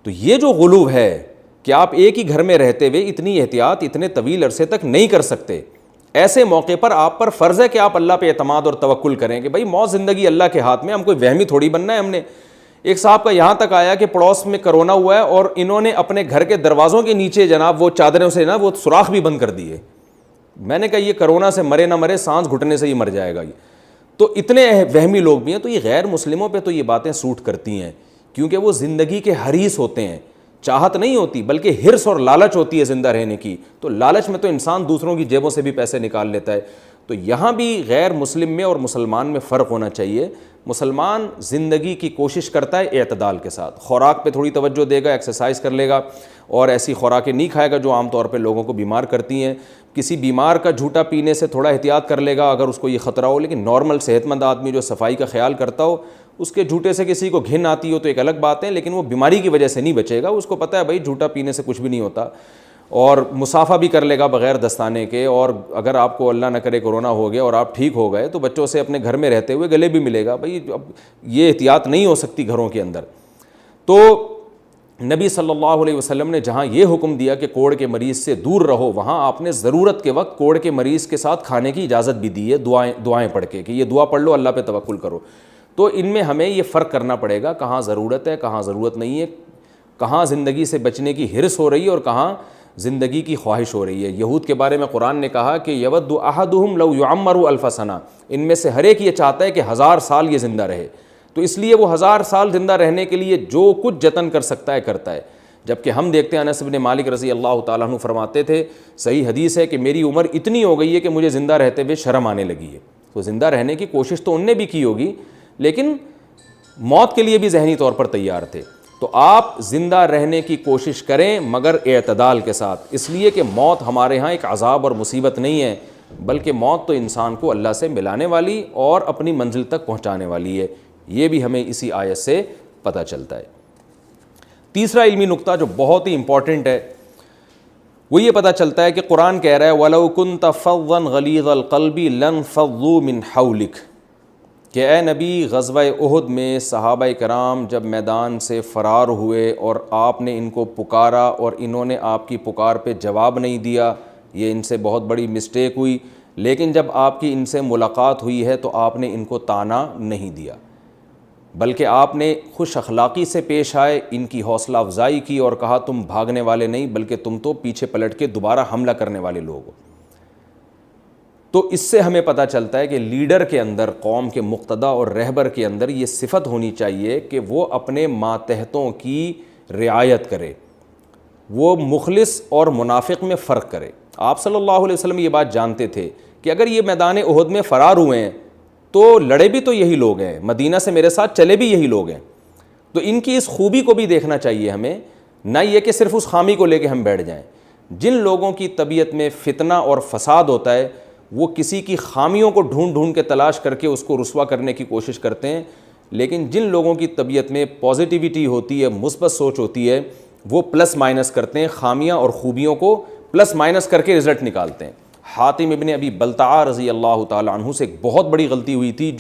تو یہ جو غلو ہے کہ آپ ایک ہی گھر میں رہتے ہوئے اتنی احتیاط اتنے طویل عرصے تک نہیں کر سکتے, ایسے موقع پر آپ پر فرض ہے کہ آپ اللہ پہ اعتماد اور توکل کریں کہ بھائی موت زندگی اللہ کے ہاتھ میں, ہم کوئی وہمی تھوڑی بننا ہے. ہم نے ایک صاحب کا یہاں تک آیا کہ پڑوس میں کرونا ہوا ہے اور انہوں نے اپنے گھر کے دروازوں کے نیچے جناب وہ چادروں سے نا وہ سوراخ بھی بند کر دیے. میں نے کہا یہ کرونا سے مرے نہ مرے سانس گھٹنے سے ہی مر جائے گا یہ. تو اتنے وہمی لوگ بھی ہیں. تو یہ غیر مسلموں پہ تو یہ باتیں سوٹ کرتی ہیں کیونکہ وہ زندگی کے حریص ہوتے ہیں, چاہت نہیں ہوتی بلکہ حرص اور لالچ ہوتی ہے زندہ رہنے کی. تو لالچ میں تو انسان دوسروں کی جیبوں سے بھی پیسے نکال لیتا ہے. تو یہاں بھی غیر مسلم میں اور مسلمان میں فرق ہونا چاہیے. مسلمان زندگی کی کوشش کرتا ہے اعتدال کے ساتھ, خوراک پہ تھوڑی توجہ دے گا, ایکسرسائز کر لے گا اور ایسی خوراکیں نہیں کھائے گا جو عام طور پہ لوگوں کو بیمار کرتی ہیں. کسی بیمار کا جھوٹا پینے سے تھوڑا احتیاط کر لے گا اگر اس کو یہ خطرہ ہو, لیکن نارمل صحت مند آدمی جو صفائی کا خیال کرتا ہو اس کے جھوٹے سے کسی کو گھن آتی ہو تو ایک الگ بات ہے, لیکن وہ بیماری کی وجہ سے نہیں بچے گا. اس کو پتہ ہے بھائی جھوٹا پینے سے کچھ بھی نہیں ہوتا, اور مسافہ بھی کر لے گا بغیر دستانے کے. اور اگر آپ کو اللہ نہ کرے کورونا ہو گیا اور آپ ٹھیک ہو گئے تو بچوں سے اپنے گھر میں رہتے ہوئے گلے بھی ملے گا. بھائی اب یہ احتیاط نہیں ہو سکتی گھروں کے اندر. تو نبی صلی اللہ علیہ وسلم نے جہاں یہ حکم دیا کہ کوڑ کے مریض سے دور رہو, وہاں آپ نے ضرورت کے وقت کوڑ کے مریض کے ساتھ کھانے کی اجازت بھی دی ہے, دعائیں پڑھ کے کہ یہ دعا پڑھ لو, اللہ پہ توکل کرو. تو ان میں ہمیں یہ فرق کرنا پڑے گا کہاں ضرورت ہے کہاں ضرورت نہیں ہے, کہاں زندگی سے بچنے کی حرص ہو رہی ہے اور کہاں زندگی کی خواہش ہو رہی ہے. یہود کے بارے میں قرآن نے کہا کہ یود احدہم لو یعمر الف سنہ, ان میں سے ہر ایک یہ چاہتا ہے کہ 1000 سال یہ زندہ رہے. تو اس لیے وہ 1000 سال زندہ رہنے کے لیے جو کچھ جتن کر سکتا ہے کرتا ہے. جبکہ ہم دیکھتے ہیں انس بن مالک رضی اللہ تعالیٰ عنہ فرماتے تھے, صحیح حدیث ہے کہ میری عمر اتنی ہو گئی ہے کہ مجھے زندہ رہتے ہوئے شرم آنے لگی ہے. تو زندہ رہنے کی کوشش تو ان نے بھی کی ہوگی لیکن موت کے لیے بھی ذہنی طور پر تیار تھے. تو آپ زندہ رہنے کی کوشش کریں مگر اعتدال کے ساتھ, اس لیے کہ موت ہمارے ہاں ایک عذاب اور مصیبت نہیں ہے بلکہ موت تو انسان کو اللہ سے ملانے والی اور اپنی منزل تک پہنچانے والی ہے. یہ بھی ہمیں اسی آیت سے پتہ چلتا ہے. تیسرا علمی نقطہ جو بہت ہی امپورٹنٹ ہے وہ یہ پتہ چلتا ہے کہ قرآن کہہ رہا ہے وَلَوْ كُنْتَ فَظًّا غَلِيظَ الْقَلْبِ لَانفَضُّوا مِنْ حَوْلِكَ, کہ اے نبی غزوہ احد میں صحابہ کرام جب میدان سے فرار ہوئے اور آپ نے ان کو پکارا اور انہوں نے آپ کی پکار پہ جواب نہیں دیا, یہ ان سے بہت بڑی مسٹیک ہوئی. لیکن جب آپ کی ان سے ملاقات ہوئی ہے تو آپ نے ان کو طعنہ نہیں دیا بلکہ آپ نے خوش اخلاقی سے پیش آئے, ان کی حوصلہ افزائی کی اور کہا تم بھاگنے والے نہیں بلکہ تم تو پیچھے پلٹ کے دوبارہ حملہ کرنے والے لوگ ہو. تو اس سے ہمیں پتہ چلتا ہے کہ لیڈر کے اندر, قوم کے مقتدا اور رہبر کے اندر یہ صفت ہونی چاہیے کہ وہ اپنے ماتحتوں کی رعایت کرے, وہ مخلص اور منافق میں فرق کرے. آپ صلی اللہ علیہ وسلم یہ بات جانتے تھے کہ اگر یہ میدان احد میں فرار ہوئے ہیں تو لڑے بھی تو یہی لوگ ہیں, مدینہ سے میرے ساتھ چلے بھی یہی لوگ ہیں. تو ان کی اس خوبی کو بھی دیکھنا چاہیے ہمیں, نہ یہ کہ صرف اس خامی کو لے کے ہم بیٹھ جائیں. جن لوگوں کی طبیعت میں فتنہ اور فساد ہوتا ہے وہ کسی کی خامیوں کو ڈھونڈ ڈھونڈ کے تلاش کر کے اس کو رسوا کرنے کی کوشش کرتے ہیں, لیکن جن لوگوں کی طبیعت میں پازیٹیوٹی ہوتی ہے, مثبت سوچ ہوتی ہے, وہ پلس مائنس کرتے ہیں, خامیاں اور خوبیوں کو پلس مائنس کر کے رزلٹ نکالتے ہیں. حاتم ابن ابی بلتعہ رضی اللہ تعالیٰ عنہ سے ایک بہت بڑی غلطی ہوئی تھی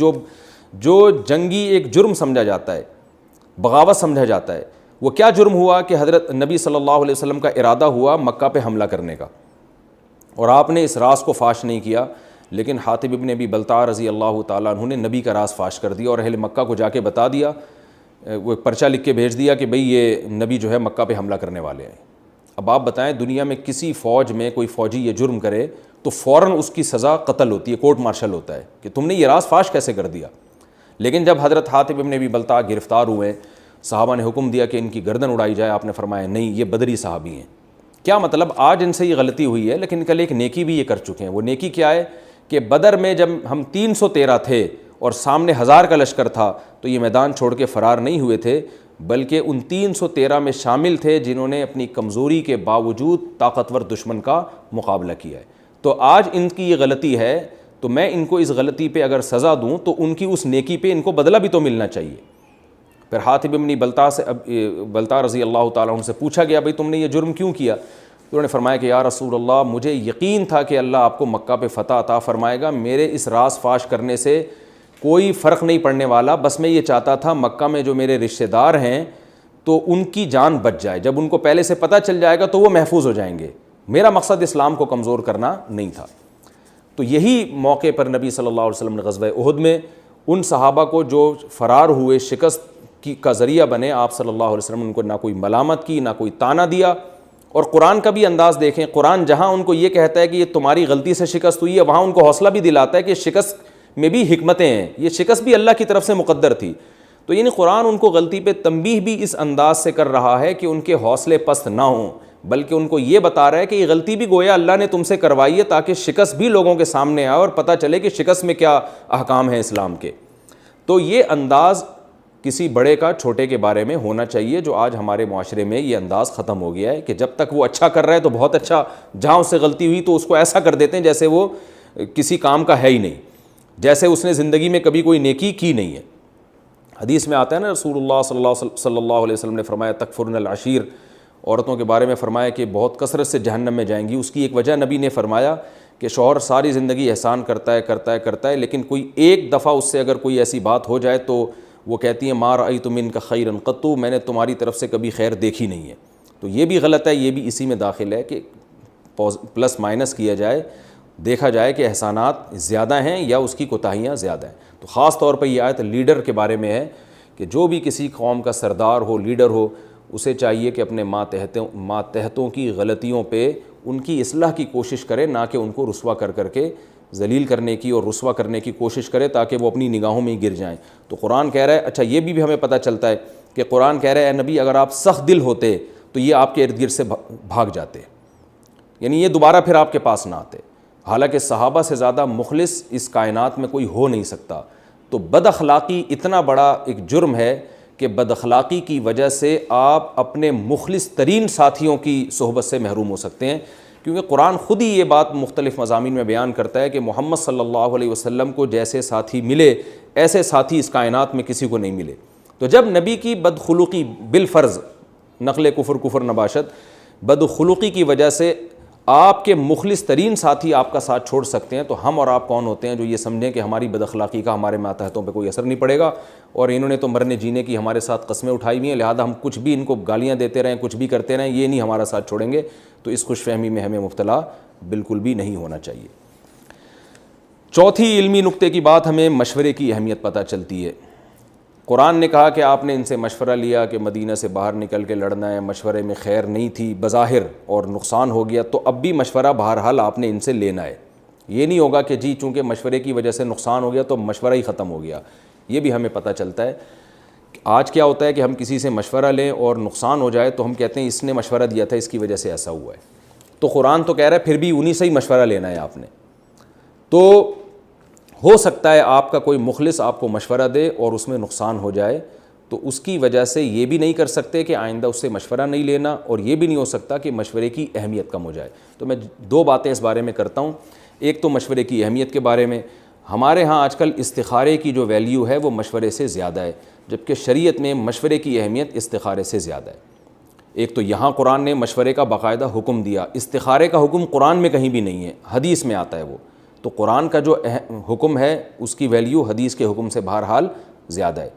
جو جنگی ایک جرم سمجھا جاتا ہے, بغاوت سمجھا جاتا ہے. وہ کیا جرم ہوا کہ حضرت نبی صلی اللہ علیہ وسلم کا ارادہ ہوا مکہ پہ حملہ کرنے کا, اور آپ نے اس راز کو فاش نہیں کیا, لیکن حاتب ابن ابی بلتع رضی اللہ تعالیٰ عنہ نے نبی کا راز فاش کر دیا اور اہل مکہ کو جا کے بتا دیا، وہ ایک پرچہ لکھ کے بھیج دیا کہ بھئی یہ نبی جو ہے مکہ پہ حملہ کرنے والے ہیں۔ اب آپ بتائیں دنیا میں کسی فوج میں کوئی فوجی یہ جرم کرے تو فوراً اس کی سزا قتل ہوتی ہے، کورٹ مارشل ہوتا ہے کہ تم نے یہ راز فاش کیسے کر دیا۔ لیکن جب حضرت حاتب ابن ابی بلتع گرفتار ہوئے، صحابہ نے حکم دیا کہ ان کی گردن اڑائی جائے، آپ نے فرمایا نہیں، یہ بدری صحابی ہیں۔ کیا مطلب؟ آج ان سے یہ غلطی ہوئی ہے لیکن کل ایک نیکی بھی یہ کر چکے ہیں۔ وہ نیکی کیا ہے کہ بدر میں جب ہم 313 تھے اور سامنے 1000 کا لشکر تھا تو یہ میدان چھوڑ کے فرار نہیں ہوئے تھے، بلکہ ان 313 میں شامل تھے جنہوں نے اپنی کمزوری کے باوجود طاقتور دشمن کا مقابلہ کیا ہے۔ تو آج ان کی یہ غلطی ہے تو میں ان کو اس غلطی پہ اگر سزا دوں تو ان کی اس نیکی پہ ان کو بدلہ بھی تو ملنا چاہیے۔ پھر حاتب ابن بلتع رضی اللہ تعالیٰ عنہ سے پوچھا گیا بھئی تم نے یہ جرم کیوں کیا؟ انہوں نے فرمایا کہ یا رسول اللہ مجھے یقین تھا کہ اللہ آپ کو مکہ پہ فتح عطا فرمائے گا، میرے اس راز فاش کرنے سے کوئی فرق نہیں پڑنے والا، بس میں یہ چاہتا تھا مکہ میں جو میرے رشتہ دار ہیں تو ان کی جان بچ جائے، جب ان کو پہلے سے پتہ چل جائے گا تو وہ محفوظ ہو جائیں گے، میرا مقصد اسلام کو کمزور کرنا نہیں تھا۔ تو یہی موقع پر نبی صلی اللہ علیہ وسلم نے غزوہ احد میں ان صحابہ کو جو فرار ہوئے، شکست کا ذریعہ بنے، آپ صلی اللہ علیہ وسلم نے ان کو نہ کوئی ملامت کی، نہ کوئی طعنہ دیا۔ اور قرآن کا بھی انداز دیکھیں، قرآن جہاں ان کو یہ کہتا ہے کہ یہ تمہاری غلطی سے شکست ہوئی ہے، وہاں ان کو حوصلہ بھی دلاتا ہے کہ شکست میں بھی حکمتیں ہیں، یہ شکست بھی اللہ کی طرف سے مقدر تھی۔ تو یعنی قرآن ان کو غلطی پہ تنبیہ بھی اس انداز سے کر رہا ہے کہ ان کے حوصلے پست نہ ہوں، بلکہ ان کو یہ بتا رہا ہے کہ یہ غلطی بھی گویا اللہ نے تم سے کروائی ہے تاکہ شکست بھی لوگوں کے سامنے آئے اور پتہ چلے کہ شکست میں کیا احکام ہیں اسلام کے۔ تو یہ انداز کسی بڑے کا چھوٹے کے بارے میں ہونا چاہیے، جو آج ہمارے معاشرے میں یہ انداز ختم ہو گیا ہے کہ جب تک وہ اچھا کر رہا ہے تو بہت اچھا، جہاں اس سے غلطی ہوئی تو اس کو ایسا کر دیتے ہیں جیسے وہ کسی کام کا ہے ہی نہیں، جیسے اس نے زندگی میں کبھی کوئی نیکی کی نہیں ہے۔ حدیث میں آتا ہے نا، رسول اللہ صلی اللہ علیہ وسلم نے فرمایا تکفرن العشیر، عورتوں کے بارے میں فرمایا کہ بہت کثرت سے جہنم میں جائیں گی۔ اس کی ایک وجہ نبی نے فرمایا کہ شوہر ساری زندگی احسان کرتا ہے لیکن کوئی ایک دفعہ اس سے اگر کوئی ایسی بات ہو جائے تو وہ کہتی ہیں ما رأیت منک خیرا قط، میں نے تمہاری طرف سے کبھی خیر دیکھی نہیں ہے۔ تو یہ بھی غلط ہے، یہ بھی اسی میں داخل ہے کہ پلس مائنس کیا جائے، دیکھا جائے کہ احسانات زیادہ ہیں یا اس کی کوتاہیاں زیادہ ہیں۔ تو خاص طور پر یہ آیت لیڈر کے بارے میں ہے کہ جو بھی کسی قوم کا سردار ہو، لیڈر ہو، اسے چاہیے کہ اپنے ماتحتوں کی غلطیوں پہ ان کی اصلاح کی کوشش کرے، نہ کہ ان کو رسوا کر کے ذلیل کرنے کی اور رسوا کرنے کی کوشش کرے تاکہ وہ اپنی نگاہوں میں ہی گر جائیں۔ تو قرآن کہہ رہا ہے، اچھا یہ بھی ہمیں پتہ چلتا ہے کہ قرآن کہہ رہا ہے اے نبی اگر آپ سخت دل ہوتے تو یہ آپ کے ارد گرد سے بھاگ جاتے، یعنی یہ دوبارہ پھر آپ کے پاس نہ آتے۔ حالانکہ صحابہ سے زیادہ مخلص اس کائنات میں کوئی ہو نہیں سکتا۔ تو بد اخلاقی اتنا بڑا ایک جرم ہے کہ بد اخلاقی کی وجہ سے آپ اپنے مخلص ترین ساتھیوں کی صحبت سے محروم ہو سکتے ہیں، کیونکہ قرآن خود ہی یہ بات مختلف مضامین میں بیان کرتا ہے کہ محمد صلی اللہ علیہ وسلم کو جیسے ساتھی ملے ایسے ساتھی اس کائنات میں کسی کو نہیں ملے۔ تو جب نبی کی بدخلقی بالفرض، نقل کفر نباشت، بدخلقی کی وجہ سے آپ کے مخلص ترین ساتھی آپ کا ساتھ چھوڑ سکتے ہیں، تو ہم اور آپ کون ہوتے ہیں جو یہ سمجھیں کہ ہماری بد اخلاقی کا ہمارے ماتحتوں پہ کوئی اثر نہیں پڑے گا، اور انہوں نے تو مرنے جینے کی ہمارے ساتھ قسمیں اٹھائی ہوئی ہیں، لہذا ہم کچھ بھی ان کو گالیاں دیتے رہیں، کچھ بھی کرتے رہیں، یہ نہیں ہمارا ساتھ چھوڑیں گے۔ تو اس خوش فہمی میں ہمیں مبتلا بالکل بھی نہیں ہونا چاہیے۔ چوتھی علمی نقطے کی بات، ہمیں مشورے کی اہمیت پتہ چلتی ہے۔ قرآن نے کہا کہ آپ نے ان سے مشورہ لیا کہ مدینہ سے باہر نکل کے لڑنا ہے، مشورے میں خیر نہیں تھی بظاہر اور نقصان ہو گیا، تو اب بھی مشورہ بہرحال آپ نے ان سے لینا ہے۔ یہ نہیں ہوگا کہ جی چونکہ مشورے کی وجہ سے نقصان ہو گیا تو مشورہ ہی ختم ہو گیا۔ یہ بھی ہمیں پتہ چلتا ہے۔ آج کیا ہوتا ہے کہ ہم کسی سے مشورہ لیں اور نقصان ہو جائے تو ہم کہتے ہیں اس نے مشورہ دیا تھا، اس کی وجہ سے ایسا ہوا ہے۔ تو قرآن تو کہہ رہا ہے پھر بھی انہی سے ہی مشورہ لینا ہے آپ نے۔ تو ہو سکتا ہے آپ کا کوئی مخلص آپ کو مشورہ دے اور اس میں نقصان ہو جائے، تو اس کی وجہ سے یہ بھی نہیں کر سکتے کہ آئندہ اس سے مشورہ نہیں لینا، اور یہ بھی نہیں ہو سکتا کہ مشورے کی اہمیت کم ہو جائے۔ تو میں دو باتیں اس بارے میں کرتا ہوں۔ ایک تو مشورے کی اہمیت کے بارے میں، ہمارے ہاں آج کل استخارے کی جو ویلیو ہے وہ مشورے سے زیادہ ہے، جبکہ شریعت میں مشورے کی اہمیت استخارے سے زیادہ ہے۔ ایک تو یہاں قرآن نے مشورے کا باقاعدہ حکم دیا، استخارے کا حکم قرآن میں کہیں بھی نہیں ہے، حدیث میں آتا ہے وہ۔ تو قرآن کا جو حکم ہے اس کی ویلیو حدیث کے حکم سے بہرحال زیادہ ہے۔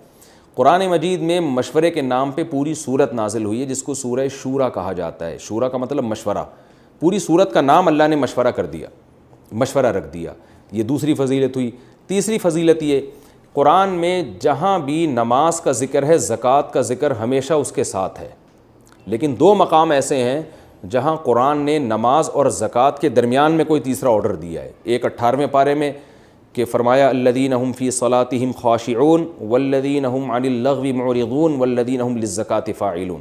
قرآن مجید میں مشورے کے نام پہ پوری سورت نازل ہوئی ہے جس کو سورہ شورا کہا جاتا ہے۔ شورا کا مطلب مشورہ، پوری سورت کا نام اللہ نے مشورہ کر دیا، مشورہ رکھ دیا۔ یہ دوسری فضیلت ہوئی. تیسری فضیلت یہ، قرآن میں جہاں بھی نماز کا ذکر ہے زکوٰۃ کا ذکر ہمیشہ اس کے ساتھ ہے. لیکن دو مقام ایسے ہیں جہاں قرآن نے نماز اور زکوٰۃ کے درمیان میں کوئی تیسرا آرڈر دیا ہے. ایک 18ویں پارے میں کہ فرمایا الذین هم فی صلاتہم خاشعون والذین هم عن اللغو معرضون والذین هم للزکاۃ فاعلون.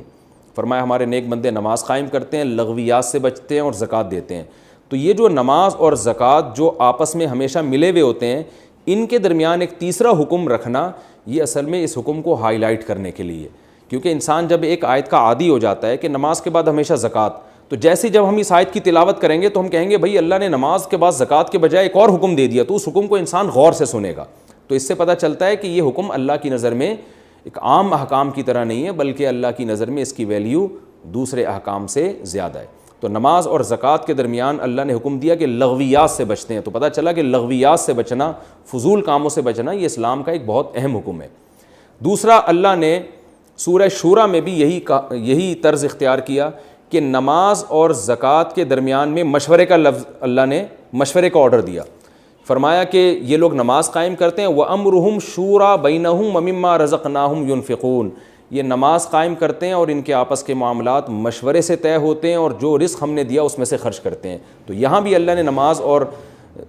فرمایا ہمارے نیک بندے نماز قائم کرتے ہیں، لغویات سے بچتے ہیں اور زکوٰۃ دیتے ہیں. تو یہ جو نماز اور زکوٰۃ جو آپس میں ہمیشہ ملے ہوئے ہوتے ہیں، ان کے درمیان ایک تیسرا حکم رکھنا یہ اصل میں اس حکم کو ہائی لائٹ کرنے کے لیے. کیونکہ انسان جب ایک آیت کا عادی ہو جاتا ہے کہ نماز کے بعد ہمیشہ زکوٰۃ، تو جیسے جب ہم اس آیت کی تلاوت کریں گے تو ہم کہیں گے بھائی اللہ نے نماز کے بعد زکوٰۃ کے بجائے ایک اور حکم دے دیا، تو اس حکم کو انسان غور سے سنے گا. تو اس سے پتہ چلتا ہے کہ یہ حکم اللہ کی نظر میں ایک عام احکام کی طرح نہیں ہے، بلکہ اللہ کی نظر میں اس کی ویلیو دوسرے احکام سے زیادہ ہے. تو نماز اور زکوٰۃ کے درمیان اللہ نے حکم دیا کہ لغویات سے بچتے ہیں. تو پتہ چلا کہ لغویات سے بچنا، فضول کاموں سے بچنا، یہ اسلام کا ایک بہت اہم حکم ہے. دوسرا، اللہ نے سورہ شورى میں بھی یہی طرز اختیار کیا کہ نماز اور زکوٰۃ کے درمیان میں مشورے کا لفظ، اللہ نے مشورے کا آرڈر دیا. فرمایا کہ یہ لوگ نماز قائم کرتے ہیں وَأَمْرُهُمْ شُورَىٰ بَيْنَهُمْ وَمِمَّا رَزَقْنَاهُمْ يُنْفِقُونَ. یہ نماز قائم کرتے ہیں اور ان کے آپس کے معاملات مشورے سے طے ہوتے ہیں اور جو رزق ہم نے دیا اس میں سے خرچ کرتے ہیں. تو یہاں بھی اللہ نے نماز اور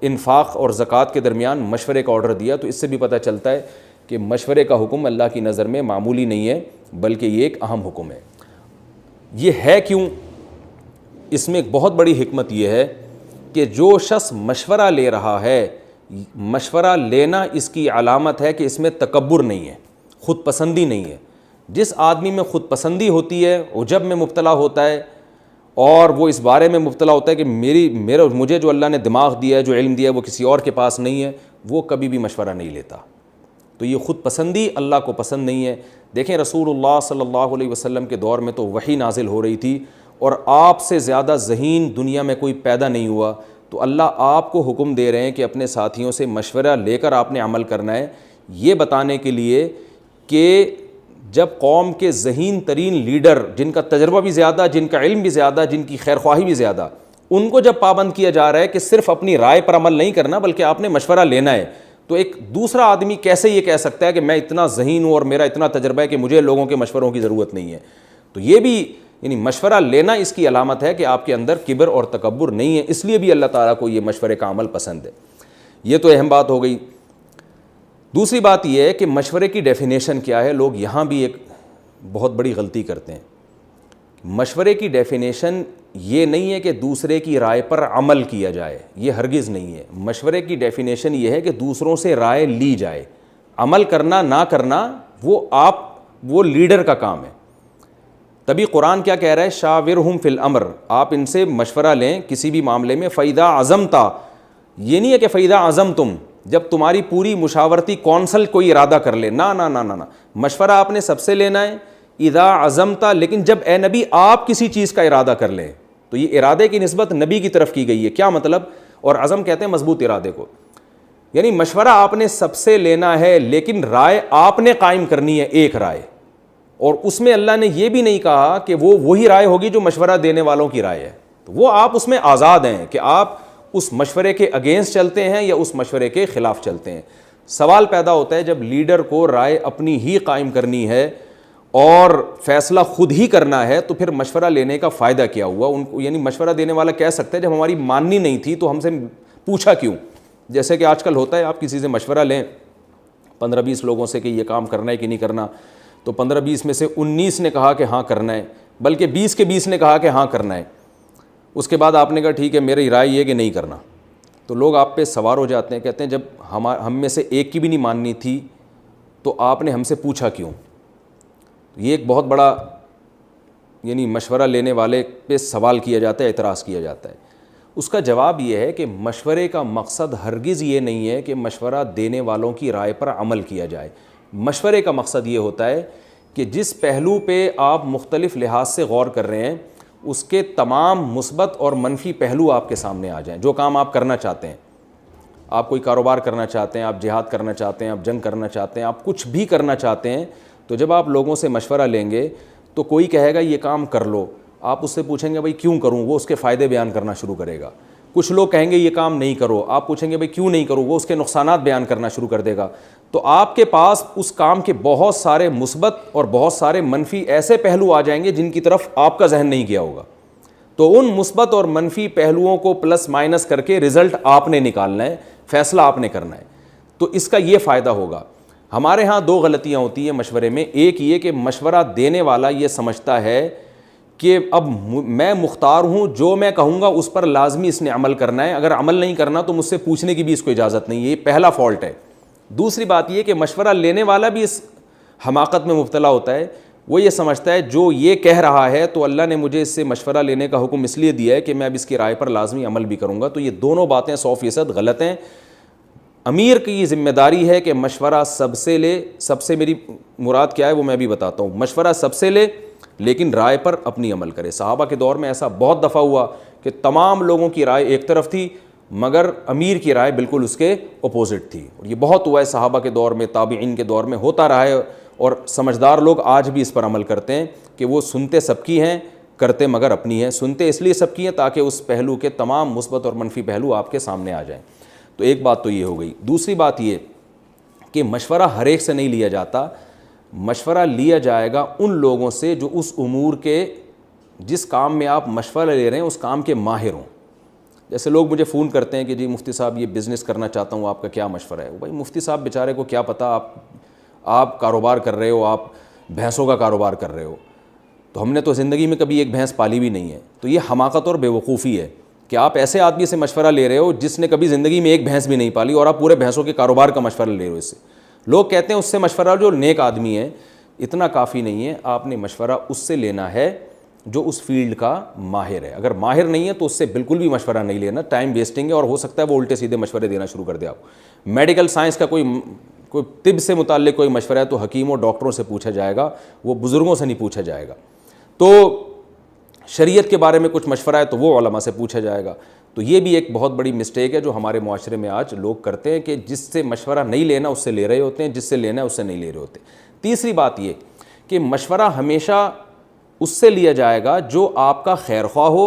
انفاق اور زکوٰۃ کے درمیان مشورے کا آرڈر دیا. تو اس سے بھی پتہ چلتا ہے کہ مشورے کا حکم اللہ کی نظر میں معمولی نہیں ہے، بلکہ یہ ایک اہم حکم ہے. یہ ہے کیوں؟ اس میں ایک بہت بڑی حکمت یہ ہے کہ جو شخص مشورہ لے رہا ہے، مشورہ لینا اس کی علامت ہے کہ اس میں تکبر نہیں ہے، خود پسندی نہیں ہے. جس آدمی میں خود پسندی ہوتی ہے، عجب میں مبتلا ہوتا ہے اور وہ اس بارے میں مبتلا ہوتا ہے کہ مجھے جو اللہ نے دماغ دیا ہے، جو علم دیا ہے، وہ کسی اور کے پاس نہیں ہے، وہ کبھی بھی مشورہ نہیں لیتا. تو یہ خود پسندی اللہ کو پسند نہیں ہے. دیکھیں رسول اللہ صلی اللہ علیہ وسلم کے دور میں تو وحی نازل ہو رہی تھی اور آپ سے زیادہ ذہین دنیا میں کوئی پیدا نہیں ہوا. تو اللہ آپ کو حکم دے رہے ہیں کہ اپنے ساتھیوں سے مشورہ لے کر آپ نے عمل کرنا ہے، یہ بتانے کے لیے کہ جب قوم کے ذہین ترین لیڈر، جن کا تجربہ بھی زیادہ، جن کا علم بھی زیادہ، جن کی خیر خواہی بھی زیادہ، ان کو جب پابند کیا جا رہا ہے کہ صرف اپنی رائے پر عمل نہیں کرنا بلکہ آپ نے مشورہ لینا ہے، تو ایک دوسرا آدمی کیسے یہ کہہ سکتا ہے کہ میں اتنا ذہین ہوں اور میرا اتنا تجربہ ہے کہ مجھے لوگوں کے مشوروں کی ضرورت نہیں ہے. تو یہ بھی یعنی مشورہ لینا اس کی علامت ہے کہ آپ کے اندر کبر اور تکبر نہیں ہے. اس لیے بھی اللہ تعالیٰ کو یہ مشورے کا عمل پسند ہے. یہ تو اہم بات ہو گئی. دوسری بات یہ ہے کہ مشورے کی ڈیفینیشن کیا ہے. لوگ یہاں بھی ایک بہت بڑی غلطی کرتے ہیں. مشورے کی ڈیفینیشن یہ نہیں ہے کہ دوسرے کی رائے پر عمل کیا جائے، یہ ہرگز نہیں ہے. مشورے کی ڈیفینیشن یہ ہے کہ دوسروں سے رائے لی جائے. عمل کرنا نہ کرنا وہ لیڈر کا کام ہے. تبھی قرآن کیا کہہ رہا ہے؟ شاورہم فی الامر، آپ ان سے مشورہ لیں کسی بھی معاملے میں. فَإِذَا عَزَمْتَ، یہ نہیں ہے کہ فَإِذَا عَزَمْتُم، جب تمہاری پوری مشاورتی کونسل کوئی ارادہ کر لے، نہ مشورہ آپ نے سب سے لینا ہے. اذا عزمت، لیکن جب اے نبی آپ کسی چیز کا ارادہ کر لیں، تو یہ ارادے کی نسبت نبی کی طرف کی گئی ہے. کیا مطلب؟ اور عزم کہتے ہیں مضبوط ارادے کو. یعنی مشورہ آپ نے سب سے لینا ہے لیکن رائے آپ نے قائم کرنی ہے، ایک رائے. اور اس میں اللہ نے یہ بھی نہیں کہا کہ وہی رائے ہوگی جو مشورہ دینے والوں کی رائے ہے. تو وہ آپ اس میں آزاد ہیں کہ آپ اس مشورے کے اگینسٹ چلتے ہیں یا اس مشورے کے خلاف چلتے ہیں. سوال پیدا ہوتا ہے جب لیڈر کو رائے اپنی ہی قائم کرنی ہے اور فیصلہ خود ہی کرنا ہے، تو پھر مشورہ لینے کا فائدہ کیا ہوا؟ ان کو یعنی مشورہ دینے والا کہہ سکتا ہے جب ہماری ماننی نہیں تھی تو ہم سے پوچھا کیوں؟ جیسے کہ آج کل ہوتا ہے، آپ کسی سے مشورہ لیں 15-20 لوگوں سے کہ یہ کام کرنا ہے کہ نہیں کرنا، تو 15-20 میں سے 19 نے کہا کہ ہاں کرنا ہے، بلکہ 20 کے 20 نے کہا کہ ہاں کرنا ہے. اس کے بعد آپ نے کہا ٹھیک ہے میری رائے یہ کہ نہیں کرنا، تو لوگ آپ پہ سوار ہو جاتے ہیں، کہتے ہیں جب ہم میں سے ایک کی بھی نہیں ماننی تھی تو آپ نے ہم سے پوچھا کیوں؟ یہ ایک بہت بڑا یعنی مشورہ لینے والے پہ سوال کیا جاتا ہے، اعتراض کیا جاتا ہے. اس کا جواب یہ ہے کہ مشورے کا مقصد ہرگز یہ نہیں ہے کہ مشورہ دینے والوں کی رائے پر عمل کیا جائے. مشورے کا مقصد یہ ہوتا ہے کہ جس پہلو پہ آپ مختلف لحاظ سے غور کر رہے ہیں اس کے تمام مثبت اور منفی پہلو آپ کے سامنے آ جائیں. جو کام آپ کرنا چاہتے ہیں، آپ کوئی کاروبار کرنا چاہتے ہیں، آپ جہاد کرنا چاہتے ہیں، آپ جنگ کرنا چاہتے ہیں، آپ کچھ بھی کرنا چاہتے ہیں، تو جب آپ لوگوں سے مشورہ لیں گے تو کوئی کہے گا یہ کام کر لو، آپ اس سے پوچھیں گے بھائی کیوں کروں، وہ اس کے فائدے بیان کرنا شروع کرے گا. کچھ لوگ کہیں گے یہ کام نہیں کرو, آپ پوچھیں گے بھائی کیوں نہیں کرو, وہ اس کے نقصانات بیان کرنا شروع کر دے گا. تو آپ کے پاس اس کام کے بہت سارے مثبت اور بہت سارے منفی ایسے پہلو آ جائیں گے جن کی طرف آپ کا ذہن نہیں گیا ہوگا. تو ان مثبت اور منفی پہلوؤں کو پلس مائنس کر کے رزلٹ آپ نے نکالنا ہے, فیصلہ آپ نے کرنا ہے. تو اس کا یہ فائدہ ہوگا. ہمارے ہاں دو غلطیاں ہوتی ہیں مشورے میں. ایک یہ کہ مشورہ دینے والا یہ سمجھتا ہے کہ اب میں مختار ہوں, جو میں کہوں گا اس پر لازمی اس نے عمل کرنا ہے, اگر عمل نہیں کرنا تو مجھ سے پوچھنے کی بھی اس کو اجازت نہیں ہے. یہ پہلا فالٹ ہے. دوسری بات یہ کہ مشورہ لینے والا بھی اس حماقت میں مبتلا ہوتا ہے. وہ یہ سمجھتا ہے جو یہ کہہ رہا ہے تو اللہ نے مجھے اس سے مشورہ لینے کا حکم اس لیے دیا ہے کہ میں اب اس کی رائے پر لازمی عمل بھی کروں گا. تو یہ دونوں باتیں 100% غلط ہیں. امیر کی یہ ذمہ داری ہے کہ مشورہ سب سے لے. سب سے میری مراد کیا ہے وہ میں بھی بتاتا ہوں. مشورہ سب سے لے لیکن رائے پر اپنی عمل کرے. صحابہ کے دور میں ایسا بہت دفعہ ہوا کہ تمام لوگوں کی رائے ایک طرف تھی مگر امیر کی رائے بالکل اس کے اپوزٹ تھی. اور یہ بہت ہوا ہے صحابہ کے دور میں, تابعین کے دور میں ہوتا رہا ہے. اور سمجھدار لوگ آج بھی اس پر عمل کرتے ہیں کہ وہ سنتے سب کی ہیں, کرتے مگر اپنی ہیں. سنتے اس لیے سب کی ہیں تاکہ اس پہلو کے تمام مثبت اور منفی پہلو آپ کے سامنے آ جائیں. تو ایک بات تو یہ ہو گئی. دوسری بات یہ کہ مشورہ ہر ایک سے نہیں لیا جاتا. مشورہ لیا جائے گا ان لوگوں سے جو اس امور کے, جس کام میں آپ مشورہ لے رہے ہیں اس کام کے ماہر ہوں. جیسے لوگ مجھے فون کرتے ہیں کہ جی مفتی صاحب یہ بزنس کرنا چاہتا ہوں, آپ کا کیا مشورہ ہے؟ بھائی مفتی صاحب بیچارے کو کیا پتہ, آپ کاروبار کر رہے ہو, آپ بھینسوں کا کاروبار کر رہے ہو. تو ہم نے تو زندگی میں کبھی ایک بھینس پالی بھی نہیں ہے. تو یہ حماقت اور بیوقوفی ہے کہ آپ ایسے آدمی سے مشورہ لے رہے ہو جس نے کبھی زندگی میں ایک بھینس بھی نہیں پالی اور آپ پورے بھینسوں کے کاروبار کا مشورہ لے رہے ہو. اس سے لوگ کہتے ہیں اس سے مشورہ جو نیک آدمی ہے. اتنا کافی نہیں ہے. آپ نے مشورہ اس سے لینا ہے جو اس فیلڈ کا ماہر ہے. اگر ماہر نہیں ہے تو اس سے بالکل بھی مشورہ نہیں لینا, ٹائم ویسٹنگ ہے. اور ہو سکتا ہے وہ الٹے سیدھے مشورے دینا شروع کر دے. آپ میڈیکل سائنس کا کوئی طب سے متعلق کوئی مشورہ ہے تو حکیموں ڈاکٹروں سے پوچھا جائے گا, وہ بزرگوں سے نہیں پوچھا جائے گا. تو شریعت کے بارے میں کچھ مشورہ ہے تو وہ علماء سے پوچھا جائے گا. تو یہ بھی ایک بہت بڑی مسٹیک ہے جو ہمارے معاشرے میں آج لوگ کرتے ہیں کہ جس سے مشورہ نہیں لینا اس سے لے رہے ہوتے ہیں, جس سے لینا ہے اس سے نہیں لے رہے ہوتے. تیسری بات یہ کہ مشورہ ہمیشہ اس سے لیا جائے گا جو آپ کا خیر خواہ ہو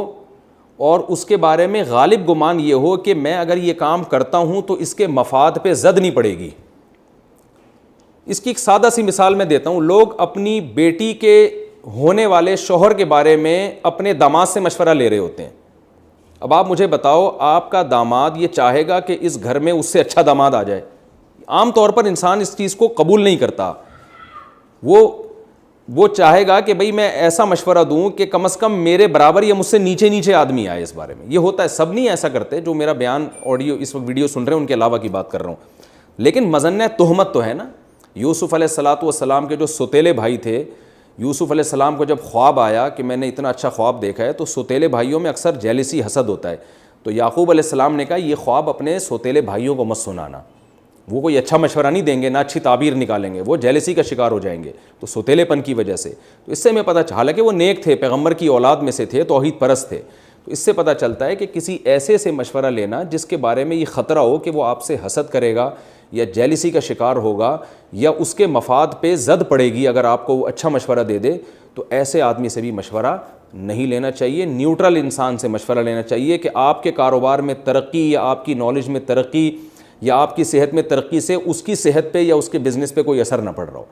اور اس کے بارے میں غالب گمان یہ ہو کہ میں اگر یہ کام کرتا ہوں تو اس کے مفاد پہ زد نہیں پڑے گی. اس کی ایک سادہ سی مثال میں دیتا ہوں. لوگ اپنی بیٹی کے ہونے والے شوہر کے بارے میں اپنے داماد سے مشورہ لے رہے ہوتے ہیں. اب آپ مجھے بتاؤ, آپ کا داماد یہ چاہے گا کہ اس گھر میں اس سے اچھا داماد آ جائے؟ عام طور پر انسان اس چیز کو قبول نہیں کرتا. وہ چاہے گا کہ بھئی میں ایسا مشورہ دوں کہ کم از کم میرے برابر یا مجھ سے نیچے آدمی آئے اس بارے میں. یہ ہوتا ہے, سب نہیں ایسا کرتے. جو میرا بیان آڈیو اس وقت ویڈیو سن رہے ہیں ان کے علاوہ کی بات کر رہا ہوں. لیکن مظنہ تہمت تو ہے نا. یوسف علیہ السلام کے جو سوتیلے بھائی تھے, یوسف علیہ السلام کو جب خواب آیا کہ میں نے اتنا اچھا خواب دیکھا ہے, تو سوتیلے بھائیوں میں اکثر جیلسی, حسد ہوتا ہے. تو یعقوب علیہ السلام نے کہا یہ خواب اپنے سوتیلے بھائیوں کو مت سنانا, وہ کوئی اچھا مشورہ نہیں دیں گے, نہ اچھی تعبیر نکالیں گے, وہ جیلسی کا شکار ہو جائیں گے. تو سوتیلے پن کی وجہ سے, تو اس سے میں پتہ چلا, حالانکہ وہ نیک تھے, پیغمبر کی اولاد میں سے تھے, توحید پرست تھے. تو اس سے پتہ چلتا ہے کہ کسی ایسے سے مشورہ لینا جس کے بارے میں یہ خطرہ ہو کہ وہ آپ سے حسد کرے گا یا جیلسی کا شکار ہوگا یا اس کے مفاد پہ زد پڑے گی اگر آپ کو وہ اچھا مشورہ دے دے, تو ایسے آدمی سے بھی مشورہ نہیں لینا چاہیے. نیوٹرل انسان سے مشورہ لینا چاہیے کہ آپ کے کاروبار میں ترقی یا آپ کی نالج میں ترقی یا آپ کی صحت میں ترقی سے اس کی صحت پہ یا اس کے بزنس پہ کوئی اثر نہ پڑ رہا ہو.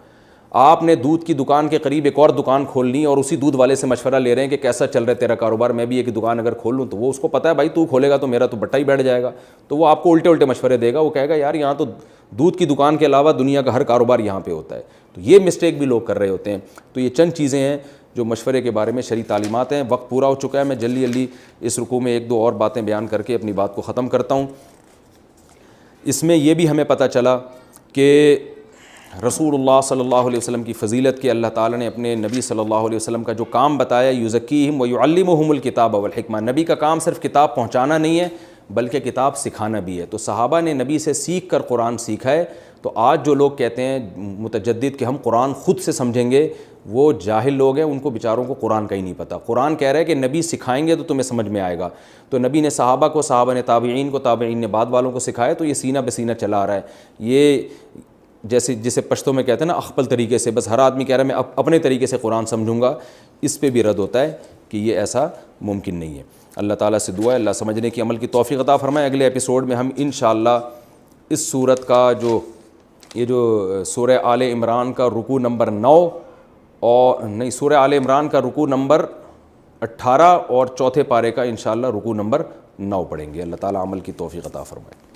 آپ نے دودھ کی دکان کے قریب ایک اور دکان کھولنی اور اسی دودھ والے سے مشورہ لے رہے ہیں کہ کیسا چل رہا ہے تیرا کاروبار, میں بھی ایک دکان اگر کھول لوں, تو وہ اس کو پتہ ہے بھائی تو کھولے گا تو میرا تو بٹا ہی بیٹھ جائے گا. تو وہ آپ کو الٹے مشورے دے گا. وہ کہے گا یار یہاں تو دودھ کی دکان کے علاوہ دنیا کا ہر کاروبار یہاں پہ ہوتا ہے. تو یہ مسٹیک بھی لوگ کر رہے ہوتے ہیں. تو یہ چند چیزیں ہیں جو مشورے کے بارے میں شرعی تعلیمات ہیں. وقت پورا ہو چکا ہے, میں جلدی اس رکوع میں ایک دو اور باتیں بیان کر کے اپنی بات کو ختم کرتا ہوں. اس میں یہ بھی ہمیں پتہ چلا کہ رسول اللہ صلی اللہ علیہ وسلم کی فضیلت کے اللہ تعالیٰ نے اپنے نبی صلی اللہ علیہ وسلم کا جو کام بتایا, یزکیہم ویعلمہم الکتاب والحکمہ. نبی کا کام صرف کتاب پہنچانا نہیں ہے بلکہ کتاب سکھانا بھی ہے. تو صحابہ نے نبی سے سیکھ کر قرآن سیکھا ہے. تو آج جو لوگ کہتے ہیں متجدد کہ ہم قرآن خود سے سمجھیں گے, وہ جاہل لوگ ہیں, ان کو بیچاروں کو قرآن کا ہی نہیں پتہ. قرآن کہہ رہا ہے کہ نبی سکھائیں گے تو تمہیں سمجھ میں آئے گا. تو نبی نے صحابہ کو, صحابہ نے تابعین کو, تابعین نے بعد والوں کو سکھایا. تو یہ سینہ بہ سینہ چلا آ رہا ہے. یہ جسے پشتوں میں کہتے ہیں نا اخپل طریقے سے, بس ہر آدمی کہہ رہا ہے میں اپنے طریقے سے قرآن سمجھوں گا, اس پہ بھی رد ہوتا ہے. کہ یہ ایسا ممکن نہیں ہے. اللہ تعالیٰ سے دعا ہے اللہ سمجھنے کی عمل کی توفیق عطا فرمائے. اگلے ایپیسوڈ میں ہم انشاءاللہ اس سورت کا جو سورہ آل عمران کا رکوع نمبر 9 اور نہیں سورہ آل عمران کا رکوع نمبر 18 اور چوتھے پارے کا انشاءاللہ رکوع نمبر 9 پڑھیں گے. اللہ تعالیٰ عمل کی توفیق عطا فرمائے.